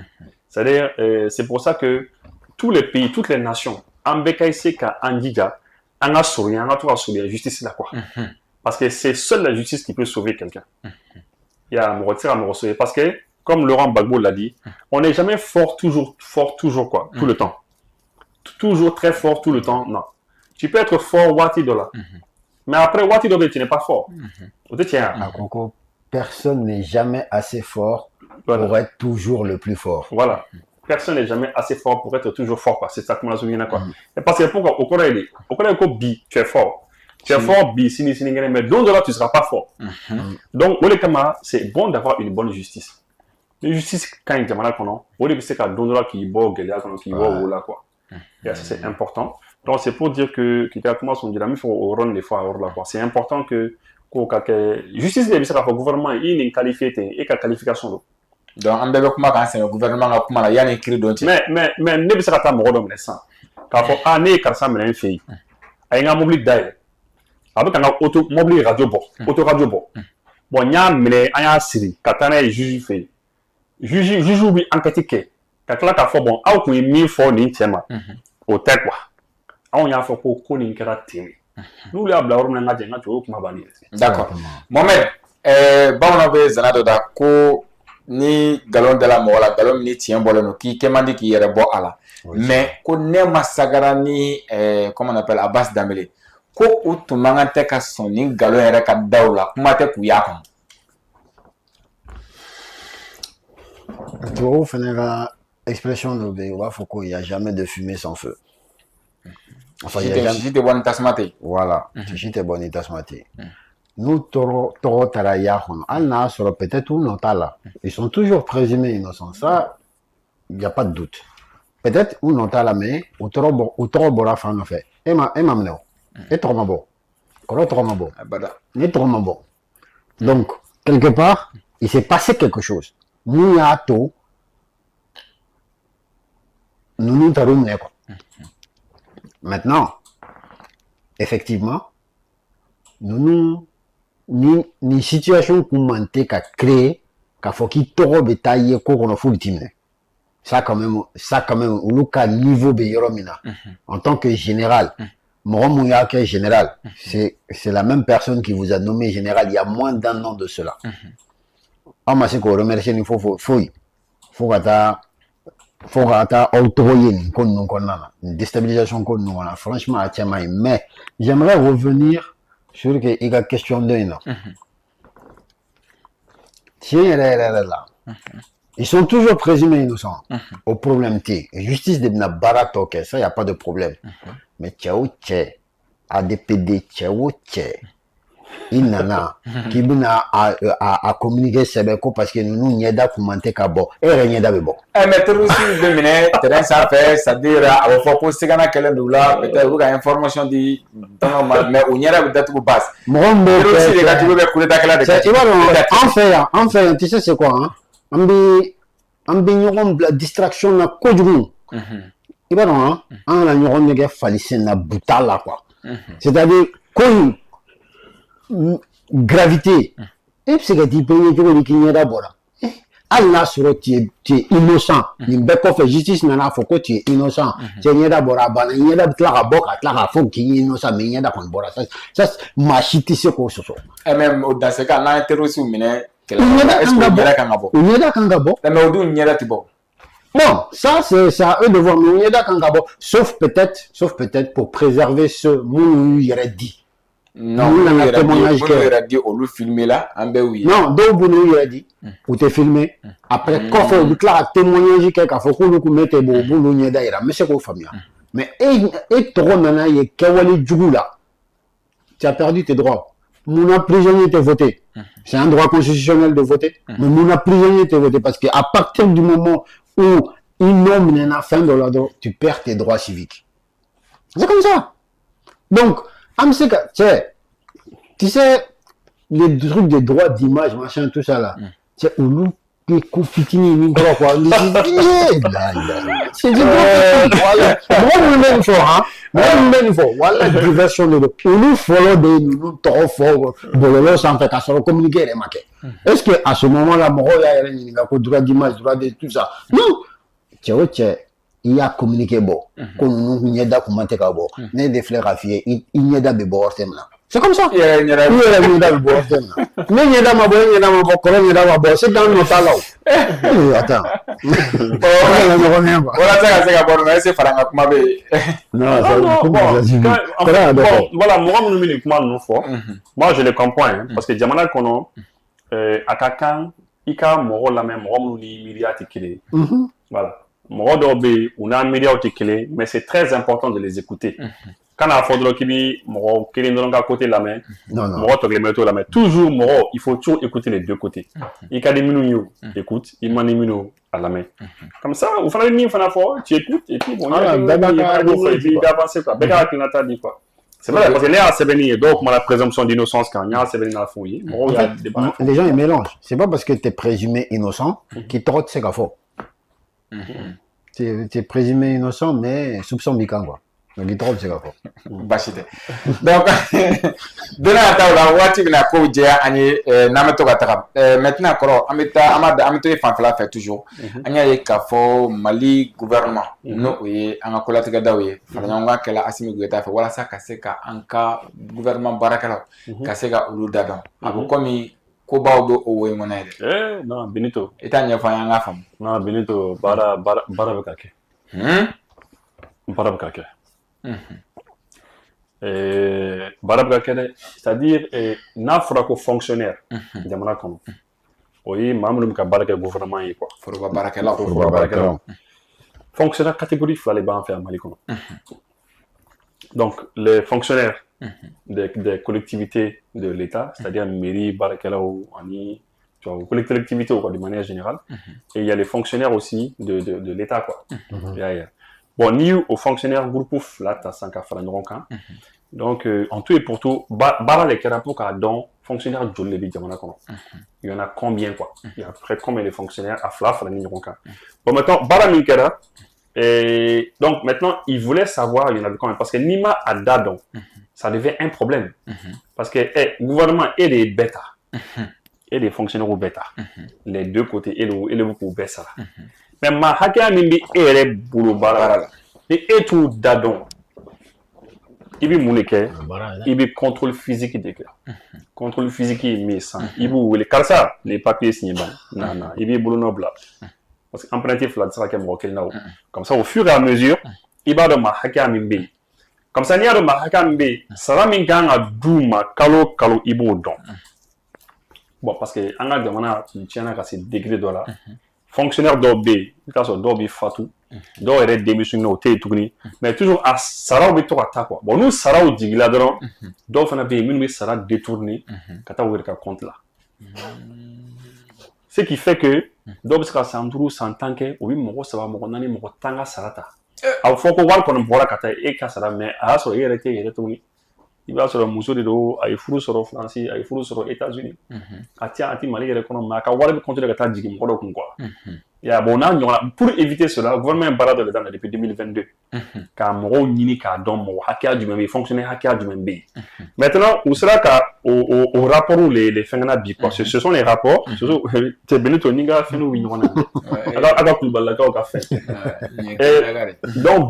C'est-à-dire, c'est pour ça que tous les pays, toutes les nations, Ambekaïseka, Andija, Angasouri, la justice là quoi. Parce que c'est seule la justice qui peut sauver quelqu'un. Il y a un parce que, comme Laurent Gbagbo l'a dit, on n'est jamais fort toujours quoi, tout le temps. Toujours très fort tout le temps, non. Tu peux être fort Wati Dola. Mais après Wati Dola, tu n'es pas fort. Personne n'est jamais assez fort pour être toujours le plus fort. Voilà. Personne n'est jamais assez fort pour être toujours fort. Quoi. C'est ça que je me souviens. Et parce que pourquoi au Corée, tu es fort. Tu es fort, mais donc là, tu ne seras pas fort. Donc, au Lekama, c'est bon d'avoir une bonne justice. Une justice, quand il y a un qu'on au début, c'est qu'à Dondola qui boit, qui boit, là, quoi. Et ça, c'est important. Donc, c'est pour dire que, commence, on dit la même chose au rond des fois, quoi. C'est important que, justice, c'est que le gouvernement, il est qualifié, et qu'à qualification. Donc, on peut comment quand c'est le gouvernement a comment il y a écrit donc mais ne bisa ka mo do mnesa ka fo ne karsa mena fei ay nga mobile dai abaka nga auto mobile radio bo bon nya mene aya siri katana juge fei juge bi enquête ke ka tila k'a fɔ bon aw kun ye min fɔ nin cɛ ma o tɛ quoi anw y'a fɔ ko nin kɛra ten n'olu y'a bila yɔrɔ min na n ka jɛ n ka cɛ o ye kuma bannen ye. D'accord Mohamed bamananw bɛ zana dɔ da ko ni nkalon dala mɔgɔ la nkalon min ni tiɲɛ bɔlen don k'i kɛ man di k'i yɛrɛ bɔ a la mais ko ne ma sagara ni comment on appelle Abbas Dambele ko u tun man kan tɛ ka sɔn ni nkalon yɛrɛ ka da u la kuma tɛ k'u y'a kɔnɔ. Tubabu fana ka expression dɔ bɛ yen u b'a fɔ qu'il y a jamais de fumée sans feu. Enfin, si tɛ bɔ ni tasuma tɛ yen. Voilà, si tɛ bɔ ni tasuma tɛ yen. Nous tɔgɔ taara y'a kɔnɔ hali n'a sɔrɔ peut-être u nɔ t'a la ils sont toujours présumés innocents ça il y a pas de doute peut-être u nɔ t'a la mais u tɔgɔ bɔra fan dɔ fɛ e ma minɛ o e tɔgɔ ma bɔ kɔrɔ tɔgɔ ma bɔ ne tɔgɔ ma bɔ donc quelque part il s'est passé quelque chose mun y'a to ninnu taar'u minɛ quoi maintenant effectivement ninnu ni situation kun man tɛ ka créer k'a fɔ k'i tɔgɔ bɛ taa ye ko kɔnɔ f'u t'i minɛ ça quand même olu ka niveau bɛ yɔrɔ min na en tant que général mɔgɔ mun y'a kɛ général c'est la même personne qui vous a nommé général il y a moins d'un an de cela aw ma se k'o remercier ni foyi fo ka taa aw tɔgɔ ye nin ko ninnu kɔnɔna na nin déstabilisation ko ninnu kɔnɔna franchement a cɛ man ɲi mais j'aimerais revenir sur que i ka question dɔ in na tiɲɛ yɛrɛ la ils sont toujours présumés innocents au problème tɛ justice de bɛna baara tɔ kɛ ça y a pas de problème mais cɛ o cɛ ADPD cɛ o cɛ i nana k'i bɛna a communiquer sɛbɛn ko parce que ninnu ɲɛda kun man tɛ ka bɔ e yɛrɛ ɲɛda bɛ bɔ. mais terroriste bɛ minɛ terrain sanfɛ c'est-à-dire a bɛ fɔ ko Segana kɛlen don la peut-être u bɛ ka information di tɔnɔ ma mais u ɲɛda bɛ datugu base. mɔgɔ min bɛ terroriste de ka jugu bɛ coup d'état kɛla de ka jugu. i b'a dɔn an fɛ yan tu sais c'est quoi an bɛ ɲɔgɔn bila distraction na kojugu i b'a dɔn an kana ɲɔgɔn nɛgɛ falisen na buta la quoi c'est-à-dire ko in gravité e bɛ se ka t'i peɲe cogo di k'i ɲɛda bɔra hali n'a sɔrɔ tu es innocent nin bɛɛ kɔfɛ justice nana fɔ ko tu es innocent cɛ ɲɛda bɔra a banna i ɲɛda bɛ tila ka bɔ ka tila k'a fɔ k'i ye innocent mais i ɲɛda kɔni bɔra ça maa si tɛ se k'o sɔsɔ. mais dans ce cas n'an ye terroriste minɛ est-ce que u ɲɛda kan ka bɔ. u ɲɛda kan ka bɔ. mais o dun ɲɛda tɛ bɔ. Bon, ça c'est à eux de voir, mais on est d'accord, sauf peut-être pour préserver ce mou yɛrɛ di. Non, on témoignage que dit au filmé là, en oui. Non, donc vous nous yɛrɛ di, ou t'es filmé. Après kɔfɛ u bɛ tila ka témoignage kɛ k'a fɔ k'olu kun bɛ tɛ bɔ u b'olu ɲɛda yira, n bɛ se k'o faamuya. Mais e tɔgɔ nana ye kɛwale jugu la, tu as perdu tes droits. Mun prisonnier tɛ voté. C'est un droit constitutionnel de voter. Mais mun prisonnier tɛ voté parce que à partir du moment où ils nomment une fin de la drogue, tu perds tes droits civiques. C'est comme ça. Donc, tu sais, les trucs de droits d'image, machin, tout ça là, c'est où nous, les coups fitini, ni quoi, quoi. C'est du voilà. Moi, même fort, voilà, diversion de l'eau. Nous, follow des, nous, trop fort, bololo, sans fait, à se communiquer, les maquets. Est-ce que à ce moment-là, mon rôle, il y a un droit d'image, droit de tout ça? Non! Il y a communiqué bon. Qu'on nous n'y a pas commenté qu'à bon. N'est des fleurs à fier. Il n'y a pas de bon là. C'est comme ça. Il y a pas de bon là. Mais il y a pas de bon. C'est dans notre talent. Attends. Voilà ça c'est bon. Mais c'est faranga kuma be. Non, voilà, moi nous mini kuma nous fort. Moi je le comprends parce que jamana kono akaka ika mɔgɔ lamɛn mɔgɔ minnu ni miiriya tɛ kelen ye voilà mɔgɔ dɔw bɛ yen u n'an miiriyaw tɛ kelen mais c'est très important de les écouter kan'a fɔ dɔrɔn k'i bɛ mɔgɔ kelen dɔrɔn ka côté lamɛn mɔgɔ tɔ kelen bɛ t'o lamɛn toujours mɔgɔ il faut toujours écouter les deux côtés i ka di minnu ye o écoute i man di minnu a lamɛn comme ça u fana bɛ min fana fɔ tu écoutes et puis bon il va avancer quoi bɛɛ ka hakilinata di quoi. C'est vrai, parce que là, c'est béni, donc la présomption d'innocence quand il y a, c'est béni dans la fouille. Les gens, ils mélangent. C'est pas parce que tu es présumé innocent qu'ils te c'est qu'à faux. Tu es présumé innocent, mais soupçon bican, quoi. Donc il trompe c'est quoi. Bachite. Donc donna ta la wati bina ko je ani namato gata. Maintenant koro amita amito fanfala fait toujours. Anya ye ka fo Mali gouvernement no ye anga kolati ga dawe. Fala nyanga kala Assimi Goïta fait wala sa ka se ka anka gouvernement barakala ka se ka ulu dadon. Abu komi ko bawdo o we monede. Non Benito. Etanya fa yanga fam. Non Benito bara bakake. Bara bakake. C'est-à-dire n'a fera que fonctionnaire jamana kono oui mamnu ka baraka gouvernement yi quoi foro barakela fonctionnaire catégorie fallait ban faire Mali kono donc les fonctionnaires des collectivités de l'État c'est-à-dire mairie barakela ou ani collectivités quoi de manière générale et il y a les fonctionnaires aussi de l'État quoi bon ni aux fonctionnaires groupe là ta 5 fara ñoron kan donc en tout et pour tout bara les kerapo ka don fonctionnaires de le jamana kono il y en a combien quoi il y a à peu près combien de fonctionnaires à fara ñoron kan bon maintenant bara min kera et donc maintenant il voulait savoir il y en avait combien parce que nima à dadon ça devait un problème parce que gouvernement et les bêta et les fonctionnaires au bêta les deux côtés et le beaucoup bêta mais ma hakia mimbi ere bulu bara et tout dadon ibi muneke ibi contrôle physique de gars contrôle physique mais sans ibu les calça les papiers signés non ibi bulu nobla parce que impératif là sera comme rokel nao comme ça au fur et à mesure iba de ma hakia mimbi comme ça nia de ma hakia mimbi sara minganga duma kalo ibu don bon parce que anga demana tiana ka ce degré de là fonctionnaire d'OB, d'OB Fatou, d'OR démissionné au Tétouni, mais toujours à Sarah ou Beto Atta quoi. Bon, nous, Sarah ou Digiladron, d'où on a payé, mais Sarah détourné, Kata ou compte là. Ce qui fait que, d'où sera Sandrou, Santanke, ou Moro, ça va Moronani, Morotanga, Sarata. Alors, faut qu'on voit qu'on voit Kata et Kassara, mais à ce qu'il était retourné. Il va sur le museau de l'eau, il faut sur le France, il faut sur les États-Unis. Ati Mali, il reconnaît, mais quand on va continuer à faire du quoi. Il y a bon pour éviter cela, le gouvernement barre de l'État depuis 2022. Quand Moro Nini, quand Dom, hacker du même fonctionnaire hacker du même pays. Maintenant, où sera au rapport où les Fengana bi quoi. Ce sont les rapports. C'est Benito Ninga fait nous winona. Alors, donc,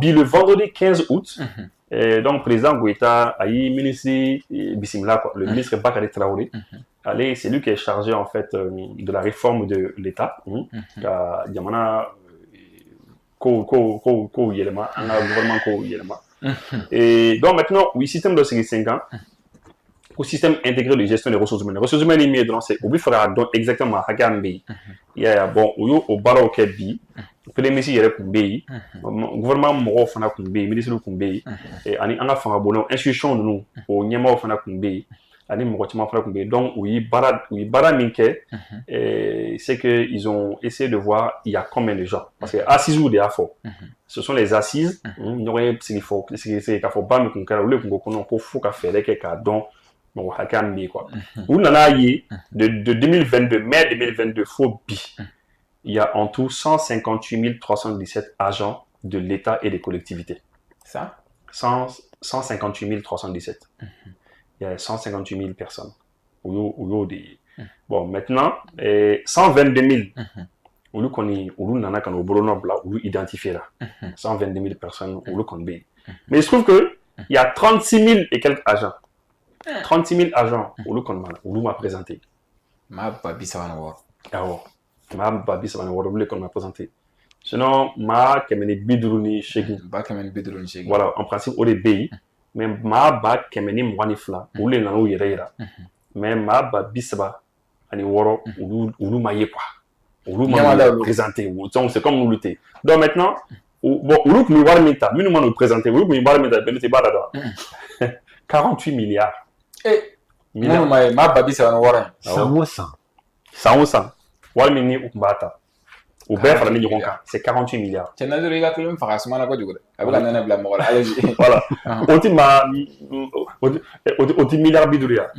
le vendredi 15 août. Et donc, président Goïta a eu ministre Bissimila, le ministre Bakary Traoré. Allez, c'est lui qui est chargé en fait de la réforme de l'État. Yamana ko yelema, un gouvernement ko yelema. Et donc maintenant, oui, système de série 5 ans, au système intégré de gestion des ressources humaines. Les ressources humaines, il est dans c'est au but fera donc exactement à Hagambi. Il y a bon au baro kebi. Puis les messieurs yɛrɛ kun bɛ yen gouvernement mɔgɔw fana kun bɛ yen ministre kun bɛ yen ani an ka fanga bolo institution ninnu o ɲɛmaaw fana kun bɛ yen ani mɔgɔ caman fana kun bɛ yen donc u ye baara min kɛ c'est que ils ont essayé de voir il y a combien de gens parce que assises de y'a fɔ ce sont les assises ɲɔgɔn ye sigi k'a fɔ ba min kun kɛra olu kun ko kɔnɔ ko fo ka fɛɛrɛ kɛ k'a dɔn mɔgɔ hakɛya min bɛ yen quoi u nana ye de 2022 mai 2022 fo bi. Il y a en tout 158 317 agents de l'État et des collectivités. Ça 158 317. Il y a 158 000 personnes. Bon, maintenant, 122 000. On a identifié là. 122 000 personnes. Mais il se trouve qu'il y a 36 000 et quelques agents. 36 000 agents. On m'a présenté. Ma babi ça va voir. Ma babi ça va nous qu'on m'a présenté. Sinon, ma kemeni bidruni shegi. Ba kemeni bidruni shegi. Voilà, en principe, au début, mais ma ba kemeni mwani fla. Ou les nanou yera. Mais ma babi ça va ani woro ou ma ye quoi. Ou m'a présenté. Donc c'est comme nous lutter. Donc maintenant, bon, ou nous voir mita, nous nous présenter, ou nous voir mita, ben c'est balada. 48 milliards. Eh, ma babi ça va nous voir. 100. Walmini Ukbata. Ou bien, c'est 48 milliards. C'est notre regard que l'on fera ce moment-là. Voilà. On dit milliards bidouria.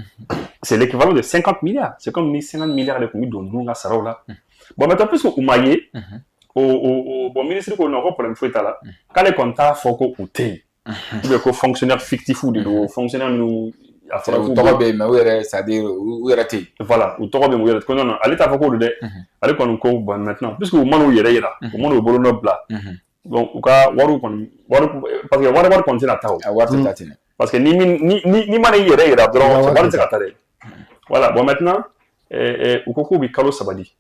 C'est l'équivalent de 50 milliards. C'est comme 50 milliards de commis dont nous avons là. Bon, maintenant, plus qu'on maille, au ministre de l'Europe, pour le là, quand les comptes faut qu'on ou bien ko fonctionnaire fictif ou de fonctionnaire nous a fɔra ko tɔgɔ bɛ yen mais u yɛrɛ c'est à dire u yɛrɛ tɛ yen. Voilà u tɔgɔ bɛ yen u yɛrɛ ko non non ale t'a fɔ k'olu dɛ ale kɔni ko bon maintenant puisque u man'u yɛrɛ yira u man'u bolo nɔ bila donc u ka wariw kɔni parce que wari kɔni tɛna taa o. A wari tɛ taa ten. Parce que ni mana i yɛrɛ yira dɔrɔn wari tɛ ka taa dɛ. Voilà bon maintenant u ko k'u bɛ kalo 3 di.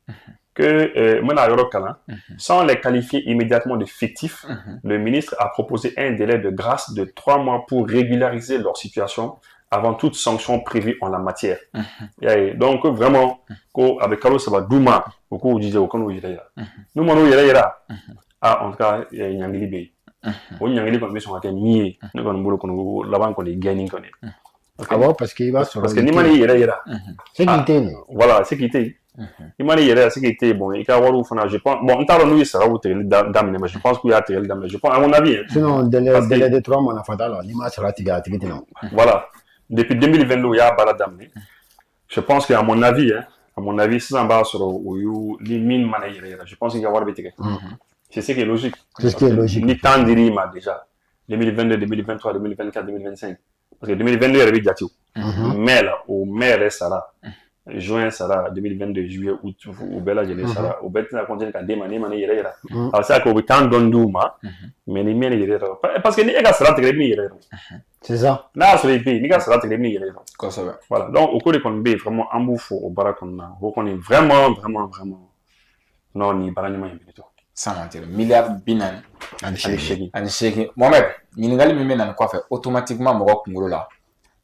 Que sans les qualifier immédiatement de fictifs, le ministre a proposé un délai de grâce de 3 mois pour régulariser leur situation avant toute sanction prévue en la matière. Donc vraiment, avec Carlos Sabadouma, beaucoup disaient au Kano Yera. Nous, Mano Yera, en tout cas, il y a une Yangli. On y a une commission à nier. Nous avons là-bas qu'on est gagné. Ah bon, parce qu'il va sur. Parce que ni Mani Yera. C'est qui était. Voilà, c'est qui était. Il m'a dit hier c'est qui était bon il a voir où je pense bon on t'a nous ça va vous tirer d'amener mais je pense qu'il y a tiré d'amener je pense à mon avis sinon délai de 3 mois fatal ni ma sera tiga non voilà depuis 2022 il y a balade d'amener je pense qu'à mon avis si ça va sur où les mines manières je pense qu'il y a voir bêtise c'est ce qui est logique c'est ce qui est logique ni temps dirima déjà 2022 2023 2024 2025 parce que 2022 il y avait déjà tout mais là au mai ça là juin sera 2022 juillet août ou bella jeunesse sera au bête na continuer qu'à demander mané yera alors ça que au temps d'onduma mais ni mene yera parce que ni ega sera très bien yera c'est ça na sur les pays ni ega sera très bien yera comme ça voilà donc au cours de qu'on be vraiment en bouffe au barakon na au qu'on est vraiment non ni baranima yimito sans mentir milliard binan ani sheki Mohamed ɲininkali min bɛ na nin kɔfɛ automatiquement mɔgɔ kunkolo la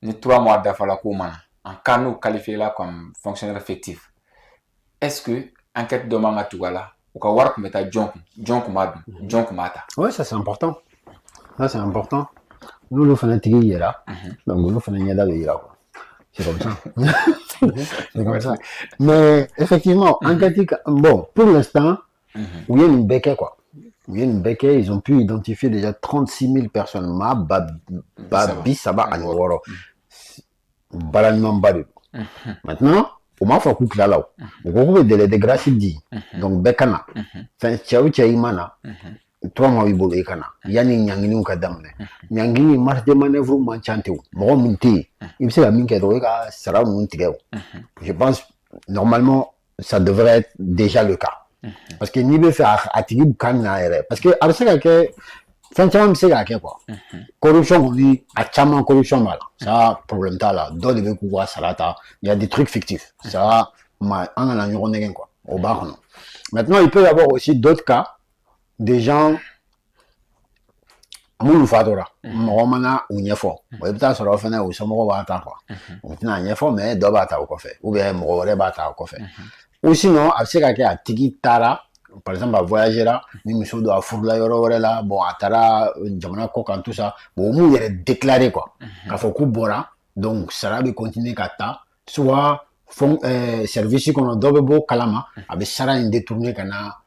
ni 3 mois dafala ko mana en cas nous qualifié là comme fonctionnaire fictif, est-ce que enquête de manga tugala ou ka war ko meta John Kumata. Ouais, ça c'est important. Ça c'est important. Nous le fanatique là. Donc nous fanatique là. C'est comme ça. C'est comme ça. Mais effectivement, enquête bon, pour l'instant, il y a une béquille quoi. Il y a une béquille, ils ont pu identifier déjà 36 000 personnes. Bisaba Anworo. Maintenant, au moins faut couper là. On peut délai de grâce dit. Donc bekana. Enfin ciao mana. 3 mois ibo ekana. Yani nyangini ukadamne. Nyangini marge de manœuvre manchante. Mo munti. Il sait la mine que doika sera muntigeo. Je pense normalement ça devrait être déjà le cas. Parce que ni be faire attirer kana parce que avec ça que franchement c'est quoi corruption on dit à chaman corruption mal ça problème là dans les coups salata il y a des trucs fictifs ça on a la quoi au bar non. Maintenant il peut y avoir aussi d'autres cas des gens mulu fadora momana ou nyefo ou peut-être sur offena ou somo ba ta quoi on tient nyefo mais do ba ta au fait ou bien mo re ba ta au fait ou sinon avec ça que tiki tara par exemple à voyager là ni monsieur doit fourla yoro là bon atara jamana ko kan tout ça bon mu yere déclarer quoi ka faut ku bora donc ça va continuer kata soit fond service qu'on doit beau kalama avec sara in détourner kana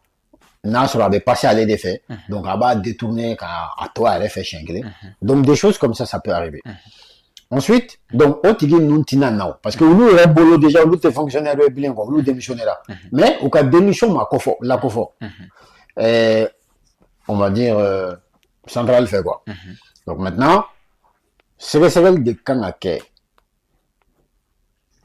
na sera de passer à l'aide fait donc à bas détourner à toi à fait chingler donc des choses comme ça peut arriver. Ensuite, donc, on dit nous tina now parce que nous les bolo déjà nous te fonctionnaires bien comme nous démissionner là. Mais au cas démission la confort. On va dire central fait quoi. Donc maintenant, c'est de kanake.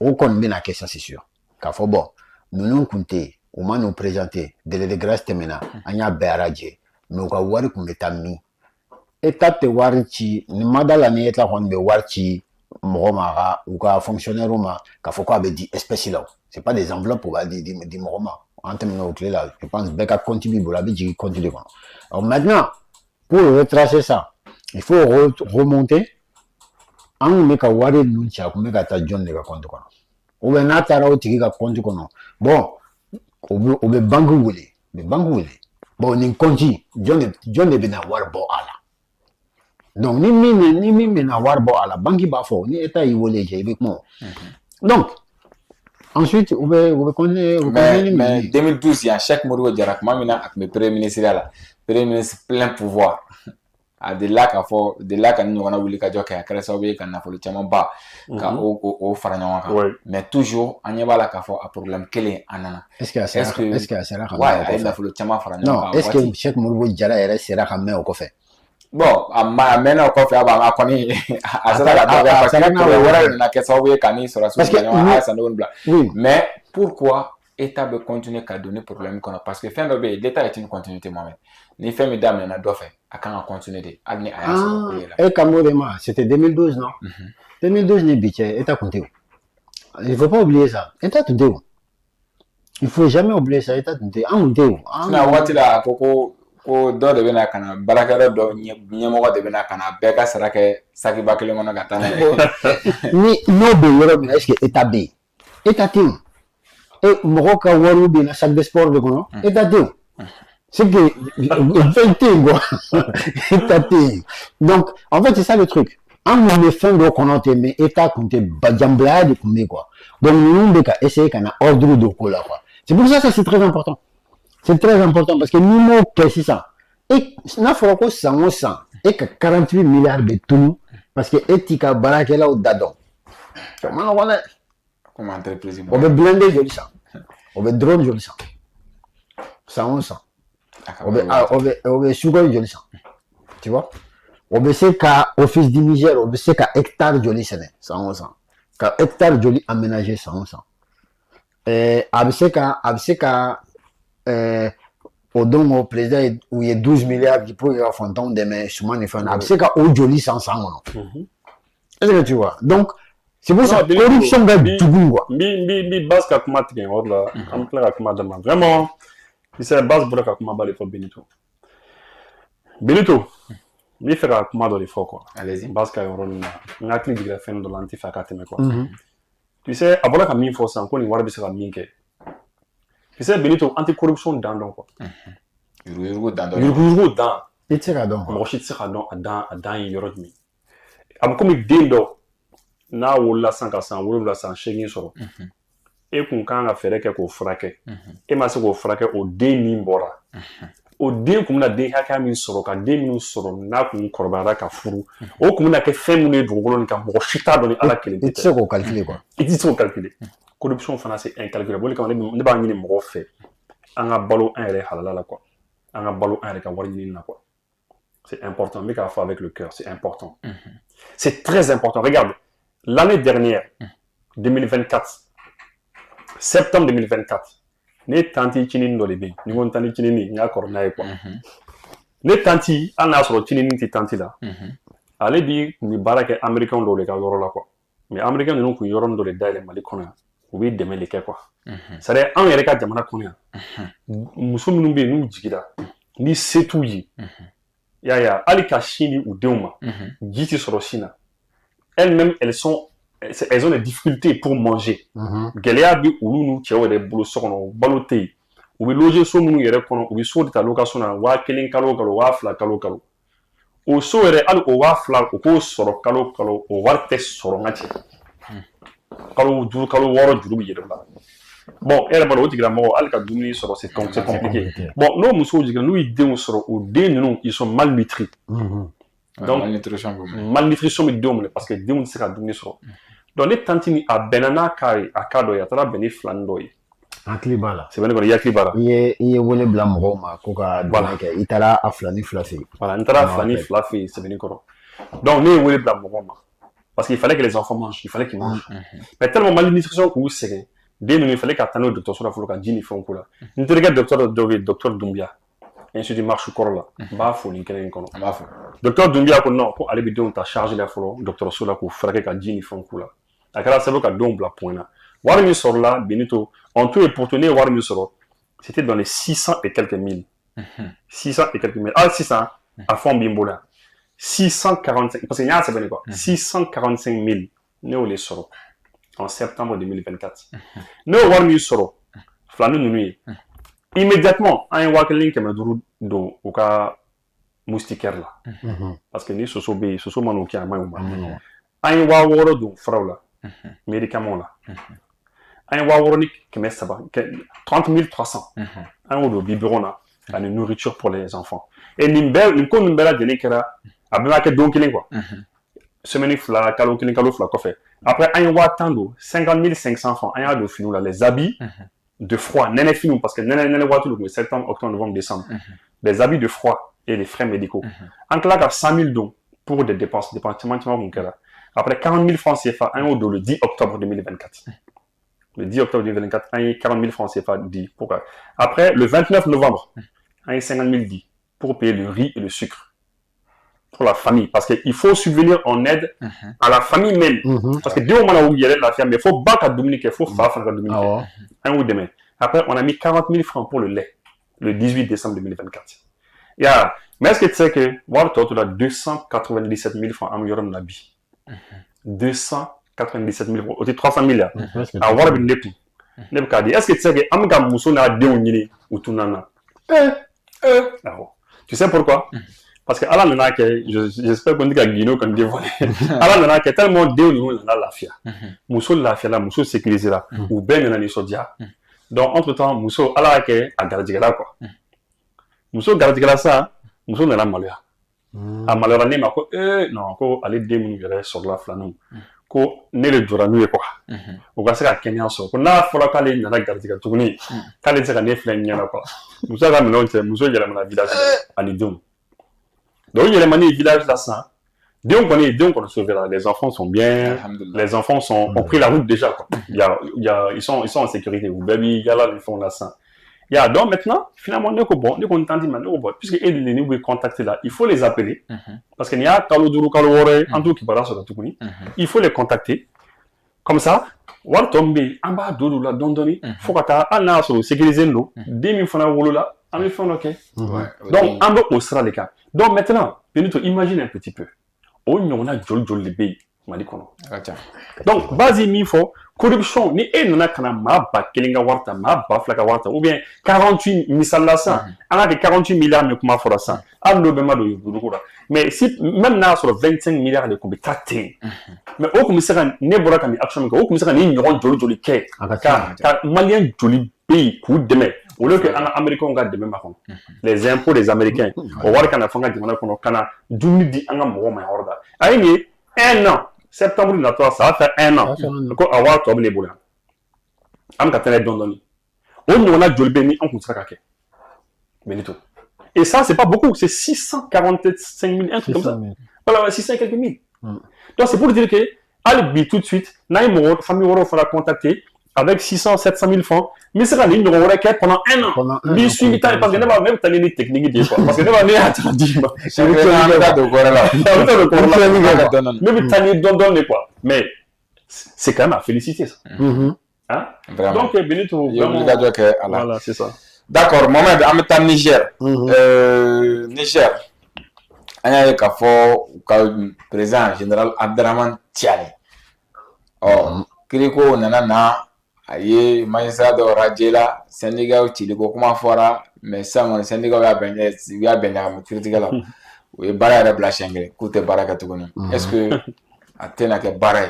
On connaît la question c'est sûr. Car faut bon, nous compter, au moins nous présenter délai de grâce temena, anya beraje, mais au cas où on est ami. Étape de warchi ni madala ni eta honbe warchi moroma ou ka fonctionnaire ma ka faut quoi be di espèce là c'est pas des enveloppes pour di moroma en termes de là je pense beka continue pour la bi continue. Alors maintenant pour retracer ça il faut remonter en meka wari nuncha ko meka ta John le compte kono ou ben atara o tiki ka compte kono bon o be bangu wule bon ni konti John be na war bo ala. Donc, ni mi na warbo à la banque bafo, ni état y volé, j'ai avec moi. Donc, ensuite, on va connaître. Mais 2012, il y a chaque mot de Jarak Mamina avec mes premiers ministres là. Premier ministre plein pouvoir. À de là qu'à nous, on a voulu qu'à Joker, qu'à sauver, qu'à n'a pas le tiamant bas, qu'à au Faranyanka. Mais toujours, on y va là qu'à faire un problème quel anana. Est-ce qu'il y a ça? Ouais, il a fallu le tiamant Faranyanka. Non, est-ce que chaque mot de Jarak sera ramé au café? Bon, maintenant, on fait à Koni, à ça, parce que mais pourquoi l'État veut continuer à donner problème qu'on a? Parce que fin de l'État est une continuité moi-même. Ni fait mes dames, n'a fait, à quand on continue de. Et Kamorema, c'était 2012, non? 2012, n'est budget, État compté. Il ne faut pas oublier ça. État compté. Il ne faut jamais oublier ça. État compté. Ah, on compté. Ah, ko dɔ de bɛna ka na baarakɛyɔrɔ dɔ ɲɛmɔgɔ de bɛna ka na bɛɛ ka sara kɛ sakiba kelen kɔnɔ ka taa n'a ye. Ni n'o bɛ yɔrɔ min na est-ce que état bɛ yen état tɛ yen e mɔgɔ ka wariw bɛ na sac de sport de kɔnɔ état tɛ yen c'est que fɛn tɛ yen quoi état tɛ yen donc en fait c'est ça le truc an kun bɛ fɛn dɔ kɔnɔ ten mais état kun tɛ janbilaya de kun bɛ quoi donc ninnu bɛ ka essayer ka na ordre de ko la quoi c'est pour ça que c'est très important. C'est très important parce que nous n'avons pas ça. Et n'a pas que 100 et que 48 milliards de tout parce que étika barakela au dadon. Comment on va comment entreprise on veut blender joli ça. On veut drone joli ça. 100. On veut sugar joli ça. Tu vois? On veut c'est qu'à office du Niger, on veut c'est qu'à hectare joli ça. 100. Qu'à hectare joli aménagé 100. Et c'est qu'à au don au président où il y a 12 milliards qui pourraient faire fantôme demain souvent les fans c'est qu'au joli sans sang est-ce que tu vois donc c'est pour ça corruption va tout quoi bi base ka kuma tigɛ yɔrɔ la an bɛ tila ka kuma dama vraiment c'est base bɔra ka kuma ba de fɔ Benito n bɛ fɛ ka kuma dɔ de fɔ quoi base ka yɔrɔ nin na n hakili jiginna fɛn dɔ la n tɛ fɛ ka tɛmɛ quoi tu sais a bɔra ka min fɔ sisan ko nin wari bɛ se ka min kɛ. Tu sais, Benito, anti-corruption dans quoi. Yurugu dans. Il tire à don. Moi, je tire à don, il y aura de mi. Am comme dendo, na wala sanka san, wala san chegin soro. Et qu'on quand a fait que qu'on fraque. Et ma se qu'on fraque au deni mbora. Au den comme na den haka min soro ka den min soro na kun korbara ka furu. O comme na ke femune drogolo ka mo chita doni ala kele. Il tire au calculer quoi. Il dit au calculer. Corruption fana c'est incalculable quand ne b'a ɲini mɔgɔ fɛ an ka balo an yɛrɛ halala la quoi an ka balo an yɛrɛ ka wari ɲini na quoi c'est important mais k'a fɔ avec le cœur c'est important c'est très important regarde l'année dernière 2024 septembre 2024 ne tanti cinin dɔ de bɛ yen ni ko n tanti cinin n y'a kɔrɔ n'a ye quoi ne tanti hali n'a sɔrɔ cinin tɛ tanti la ale bi kun bɛ baara kɛ américain dɔw de ka yɔrɔ la quoi mais américain ninnu kun yɔrɔ dɔ de dayɛlɛ Mali kɔnɔ yan u bɛ dɛmɛ de kɛ quoi c'est à dire anw yɛrɛ ka jamana kɔnɔ yan muso minnu bɛ yen n'u jigira ni se t'u ye y'a ye hali ka sin di u denw ma ji tɛ sɔrɔ sin na elles-mêmes elles ont des difficultés pour manger gɛlɛya bɛ olu n'u cɛw yɛrɛ bolo so kɔnɔ balo tɛ yen u bɛ loger so minnu yɛrɛ kɔnɔ u bɛ so de ta location na 1000 kalo o kalo 2000 kalo o kalo o so yɛrɛ hali o 2000 o k'o sɔrɔ kalo o kalo o wari tɛ sɔrɔ n ka cɛ kalo 5 kalo 6 juru bɛ yɛlɛ la bon e yɛrɛ b'a dɔn o tigilamɔgɔ hali ka dumuni sɔrɔ c'est compliqué bon n'o musow jiginna n'u ye denw sɔrɔ o den ninnu ils sont malnutris donc malnutrition bɛ denw minɛ parce que denw tɛ se ka dumuni sɔrɔ donc ne tanti ni a bɛnna n'a ka ye a ka dɔ ye a taara bɛn ni filani dɔ ye hakili b'a la sɛbɛnni kɔnɔ i hakili b'a la i ye wele bila mɔgɔw ma ko ka dɛmɛ kɛ i taara a filani fila fɛ yen voilà n taara filani fila fɛ yen sɛbɛnni kɔrɔ donc ne ye wele bila mɔgɔw ma parce qu'il fallait que les enfants mangent il fallait qu'ils mangent mais tellement malnutrition k'u sɛgɛn den ninnu il fallait ka taa n'o dɔgɔtɔrɔso la fɔlɔ ka ji ni fɛnw k'u la n terikɛ docteur dɔ bɛ yen docteur Doumbia institut Marche kɔrɔ la n b'a fo nin kɛnɛ in kɔnɔ n b'a fo docteur Doumbia ko non ko ale bɛ denw ta charge la fɔlɔ dɔgɔtɔrɔso la k'u furakɛ ka ji ni fɛnw k'u la a kɛra sababu ka denw bila point na wari min sɔrɔla Benito en tout et pour tout ne ye wari min sɔrɔ c'était dans les 600 et quelques mille 600 et quelques mille ah 600 a fond bɛ n bolo yan 645 parce que n y'a sɛbɛnni quoi 645 000 ne y'o le sɔrɔ en septembre 2024 ne y'o wari min sɔrɔ filani ninnu ye immédiatement an ye 1500 don u ka moustiquaire la parce que ni soso bɛ yen soso man'o kɛ a man ɲi o ma an ye 6000 don furaw la médicaments la an ye 6000 ni 300 30 300 an y'o don biberon na ani nourriture pour les enfants et nin ko nin bɛɛ lajɛlen kɛra a bɛɛ b'a kɛ don kelen quoi semaine fila kalo kelen kalo fila kɔfɛ après an ye 1000 don 50 500 francs an y'a don finiw la les habits de froid nɛnɛ finiw parce que nɛnɛ waati de tun bɛ septembre octobre novembre décembre les habits de froid et les frais médicaux. En claque à 100 000 dons pour des dépenses, après 40 000 francs CFA, un euro le 10 octobre 2024. Le 10 octobre 2024, 40 000 francs CFA dit. Pourquoi? Après, le 29 novembre, 50 000 dit pour payer le riz et le sucre pour la famille. Parce qu'il faut subvenir en aide à la famille même. Parce que dès au moment où il y a la famille, il faut battre à Dominique, il faut faire à Dominique. Un ou demain. Après, on a mis 40 000 francs pour le lait, le 18 décembre 2024. Mais est-ce que tu sais que, voilà, tu as 297 000 francs à Mioram Nabi. 297 000 francs. Au 300 000 là. À voir une nepu. Est-ce que tu sais que Amga Mousso n'a pas de ou Tunana? Tu sais pourquoi? Parce que Allah n'a que, j'espère qu'on dit qu'à Guino, qu'on dit voilà. Allah n'a que tellement de nous dans la fia. Mousso la fia là, Mousso sécurisé là. Ou ben n'a ni sodia. Donc, entre temps, Mousso, Allah que a gardé là quoi. Mousso gardé là ça, Mousso n'a la malheur. A malheur n'est ma quoi, non, quoi, aller des mouillères sur la flanou. Ko ne le duranu quoi. O ka se ka Kenya so. Ko na fola kale nana gardé tout ni. Kale se ka ne flen nyana quoi. Mousso ka melon te, Mousso yela na village ali dum. Donc, il y a les villages là, ça. Dès qu'on a sauvé là, les enfants sont bien, les enfants ont pris la route déjà, quoi. Ils sont en sécurité. Ou baby, il y a là, ils font là, ça. Donc maintenant, finalement, nous on t'en dit maintenant, puisque nous veulent contacter là, il faut les appeler. Parce qu'il y a Kaloduru Kalore, en tout qui parle sur la Toukouni. Il faut les contacter. Comme ça, war tomber en bas de la dondoni, faut que tu aies sur sécuriser l'eau, 10 000 francs au là, en fait, ok. Donc, en bas, au sera les cas. Donc maintenant, imagine un petit peu. On a jol les pays. Donc, base mi fo corruption ni nana kana ma ba kelinga warta ma ba flaka warta ou bien 48 misalla ça. On a que 48 milliards mais comment fera ça? Allo be ma do yurukura. Mais si même na sur 25 milliards de combien taté. Mais au commissaire ne bora kami action au commissaire ni nyon joli ke. Ka malien joli pays coup demain. Au lieu que les Américains ont gardé même avant. Les impôts des Américains. Au voir qu'on a fait un dit un an. Aïe, un an. Septembre, ça va faire un an. Encore avoir toi, les boulons. Am katene dondoni. On a jolbeni en contre kake. Benito. Et ça, c'est pas beaucoup. C'est 645 000, un truc comme ça. Voilà, 600 et quelques mille. Donc, c'est pour dire que, allez, tout de suite, Naïmo, famille Woro, il faudra contacter. Avec 600, 700 000 francs, mais c'est la ligne de requête pendant un an. Bien sûr, parce que nous avons même des techniques. Parce que nous avons c'est quoi. Mais c'est quand même à féliciter ça. Donc, Benito, voilà, c'est ça. D'accord, Mohamed, on est en Niger. Niger, il y a le président général Abderrahmane Tiani. Oh, Kiriko, nanana. Aye magistrat de Rajela syndicat utile ko kuma fora mais ça mon syndicat va benye critiquer là oui bara la blachengre côté baraka tugoni est-ce que atena ke bara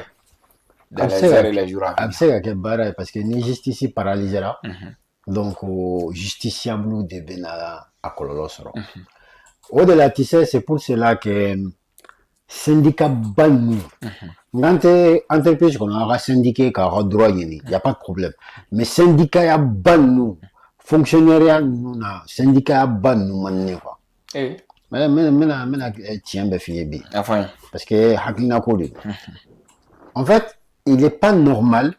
dans les heures et les jours absolument ke bara parce que ni justice paralysée là donc justiciable de benala à kololosoro au-delà tu sais c'est pour cela que syndicat ban quand entreprise qu'on a syndiqué qui a droit il y a pas de problème mais syndicat ya ban nous fonctionnaire nous na syndicat ban nous manne quoi mais tiens be fiébi enfin parce que hakina ko de en fait il est pas normal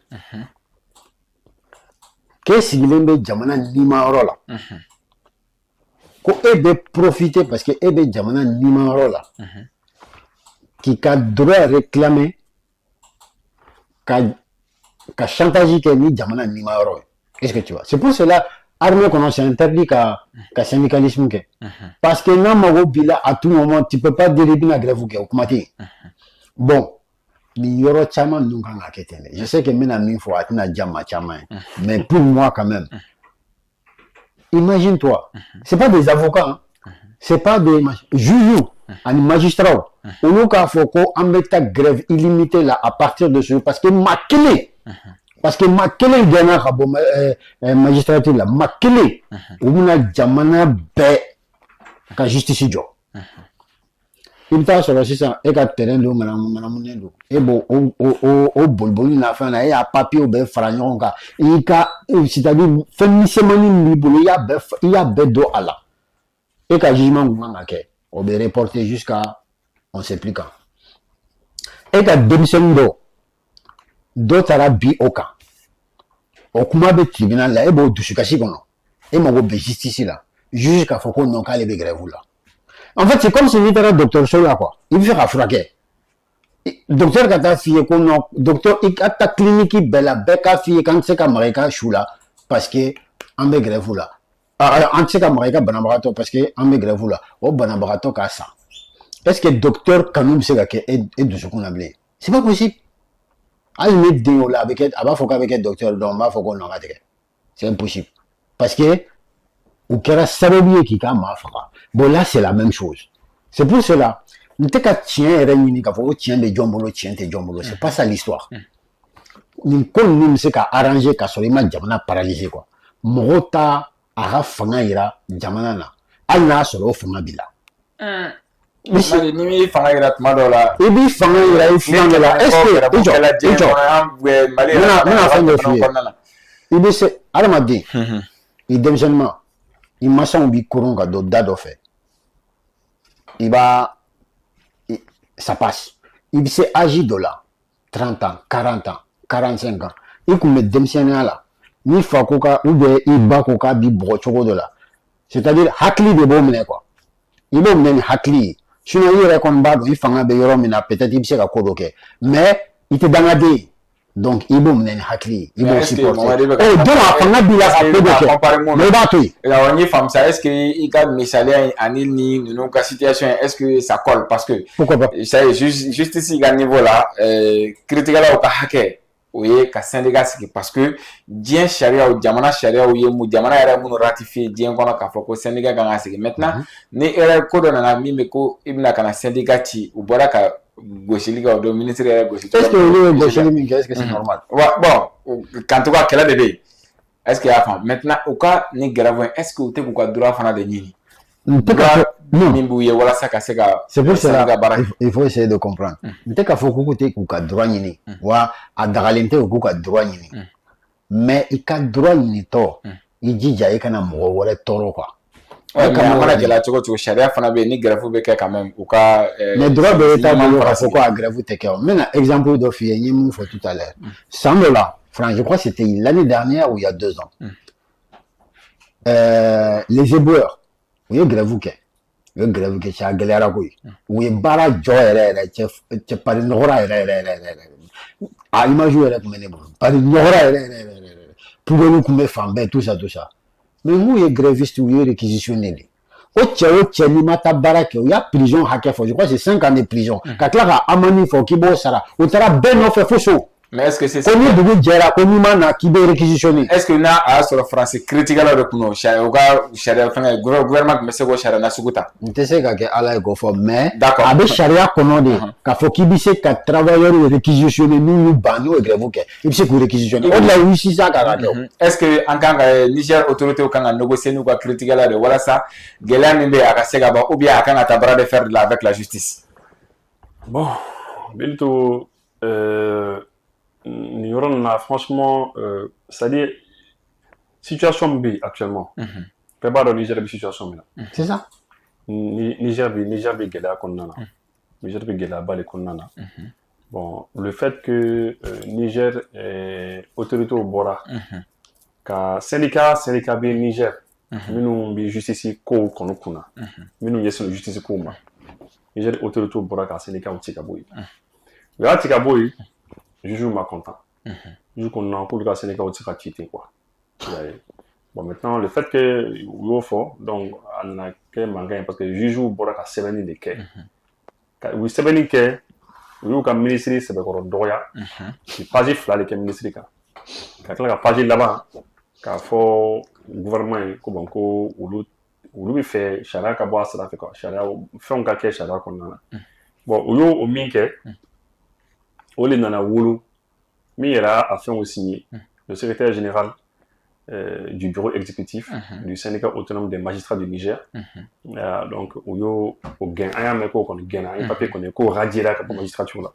que si lembe jamana lima rola ko ebe profiter parce que ebe jamana lima rola qui a droit à réclamer qu'à chantage qui ni jamana ni maoro. Qu'est-ce que tu vois? C'est pour cela armée qu'on s'est interdit qu'à syndicalisme que parce que non mago bila à tout moment tu peux pas dériver la grève ou que bon ni yoro chama nous quand la ketene. Je sais que maintenant il faut atteindre jama chama mais pour moi quand même imagine-toi c'est pas des avocats hein. C'est pas des juges un magistrat au lieu qu'à faut qu'on mette ta grève illimitée là à partir de ce parce que ma clé gagnera magistrature là ma clé on a jamana be ka justice jo il t'a sur c'est ça et ka terrain do manamunendo et bon au bolboli na fin là il y a papier au be franyon ka il ka c'est-à-dire féminisme ni bolo il y a be do ala et qu'un jugement on va reporter jusqu'à on ne sait plus quand. Et qu'à démission d'autres arabes au cas. Au kuma be tribunal là, et bon, du sukashi kono. Et mon go justice là. Juge qu'à faut qu'on n'en calme grève là. En fait, c'est comme si il était un docteur seul là quoi. Il fait fraquer. Docteur kata fille qu'on docteur il a ta clinique bella beka fille quand c'est comme America choula parce que en be grève là. Alors en c'est comme America banabarato parce que en be grève là. Oh banabarato ka ça. Est-ce que docteur Kanoum c'est que et de ce qu'on a blé? C'est pas possible. Al met des là avec aba faut qu'avec docteur donc ma faut qu'on en rate. C'est impossible. Parce que ou kera sababu qui ka ma fera. Bon là c'est la même chose. C'est pour cela n'était qu'à tien réuni qu'à faut tien de jombolo tien de jombolo. C'est pas ça l'histoire. Ni kon ni c'est qu'à arranger qu'à solima jamana paralysé quoi. Morota ara fanga ira jamana na. Al na solo fanga bila. Ni fanga ira tuma dɔ la. I bi fanga ira I fanga la. Est-ce que I bi se adamaden. I denmisɛnninma I mansaw bi koron ka don da dɔ fɛ. I b'a ça passe. Il s'est âgé de là, 30 ans, 40 ans, 45 ans. Il comme démissionnaire là. Ni fa koka ou bien il ba koka bi brochogo de là. C'est-à-dire hakli de bon mener quoi. Il bon mener hakli. Sinon il récompense ba il fanga be yoro mina peut-être il sera kodoke. Mais il te dangadé. Donc il bon mener hakli, il bon supporter. Oh donc fanga bi la kodoke. Mais ba toi. La on y femme ça est-ce que il a misalé anil ni non ka situation est-ce que ça colle parce que pourquoi pas ça juste ici à niveau là critique là au ka hacker oui ka syndicat parce que bien charia ou jamana charia ou yemu jamana era mun ratifier bien kono ka foko syndicat kan asigi maintenant ni era ko do na mi me ko ibna kana syndicat ti ou bora ka gosili ka do ministre era gosili est-ce que le gosili est-ce que c'est normal bon quand tu vois quelle bébé est-ce qu'il y a femme maintenant au cas ni grave est-ce que tu as droit fana de nini non. C'est pour cela il faut essayer de comprendre. Peut-être qu'il faut que tu aies droit nini ou à dagalente ou que droit nini. Mais il a droit nini to. Il dit déjà il kana mo wala toro quoi. Ouais, mais on a déjà la chose charia fana be ni grave be quand même ou ka mais droit de l'état faut quoi grave te que. Maintenant exemple de fille ni mu faut tout à l'heure. Sans là, franchement je crois que c'était l'année dernière ou il y a 2 ans. Les éboueurs oui grave que le grave que ça galère quoi oui bara joie c'est pas une horreur à image où elle est comme une pas une horreur pour nous comme femme tout ça mais vous est graviste ou est réquisitionné au tchao ni mata baraka il y a prison hacker je crois c'est 5 ans de prison quand là amani faut qui bo sara on tara ben on fait faux. Mais est-ce que c'est ça? Est-ce que na a sur le français critique alors de kuno charia fin gouvernement mais c'est quoi charia na sukuta tu sais que ala est conforme mais d'accord avec charia kono de ka faut qu'il bise ka travailleur réquisitionné nous bano et grève que il se réquisitionné on la 800 caractères est-ce que en tant que Niger autorité au kanga négocier nous quoi critiquer là de voilà ça gelambe aka sega ba ou bien aka ta bras de fer là avec la justice bon bientôt franchement, c'est-à-dire, situation B actuellement. Pas dans Niger, situation là. C'est ça. Niger, Gela, Konnana. Niger, Gela, Balé, Konnana. Bon, le fait que Niger est autorité au Bora, que syndicat B Niger, nous bi justice ko kono kuna. Nous yes justice ko ma. Niger autorité au Bora, que syndicat au Tikaboy. Le Tikaboy je joue ma content. Je qu'on a pour le Sénégal aussi quitté quoi. Bon maintenant le fait que au fond donc on a que manqué parce que je joue pour la semaine de quai. Oui semaine que oui comme ministre c'est de corps doya. C'est pas juste là les ministres ka. Quand la page là-bas quand faut gouvernement comme ko ou fait charia ka boire ça fait quoi charia fait on ka charia qu'on a. Bon au minke Ole Nana Wulu, mais il a fait aussi le secrétaire général du bureau exécutif du syndicat autonome des magistrats du Niger. Donc, au gain, il y a un papier qu'on est radié là pour la magistrature là.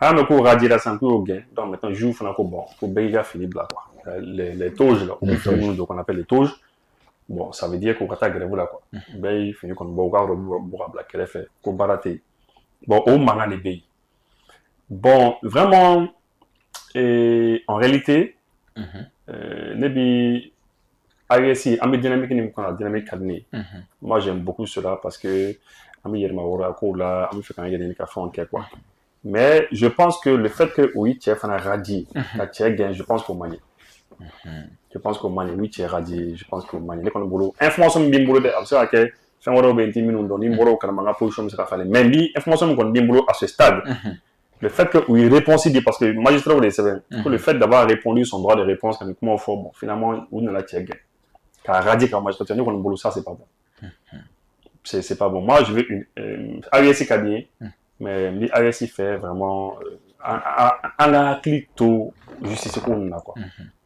Il y a un radié là, c'est un peu au gain. Donc, maintenant, je joue bon, pour Béga Philippe là. Les toges là, qu'on appelle les toges. bon ça veut dire qu'au kata grève là quoi ben il finit comme bon gars pour la grève ko baraté bon au manga les pays bon vraiment et en réalité nebi ISI ami dynamique ni ko dynamique kadni moi j'aime beaucoup cela parce que ami yerma wora ko la ami fait quand il y a des cafés en quoi mais je pense que le fait que oui tu es fan radie tu es gain je pense qu'au mani je pense qu'au mani oui tu es radie je pense qu'au mani les kon bolo information bi bolo de ça que fin woro 20 minutes don ni bolo kana manga position ça fallait mais bi information kon bi bolo à ce stade le fait que oui réponse dit parce que le magistrat vous savez le fait d'avoir répondu son droit de réponse comment faut bon finalement ou ne la tu es gain car radie comme magistrat ni kon bolo ça c'est pas bon c'est pas bon moi je veux une ASI cabinet mais l'ASI fait vraiment en la clito justice qu'on a quoi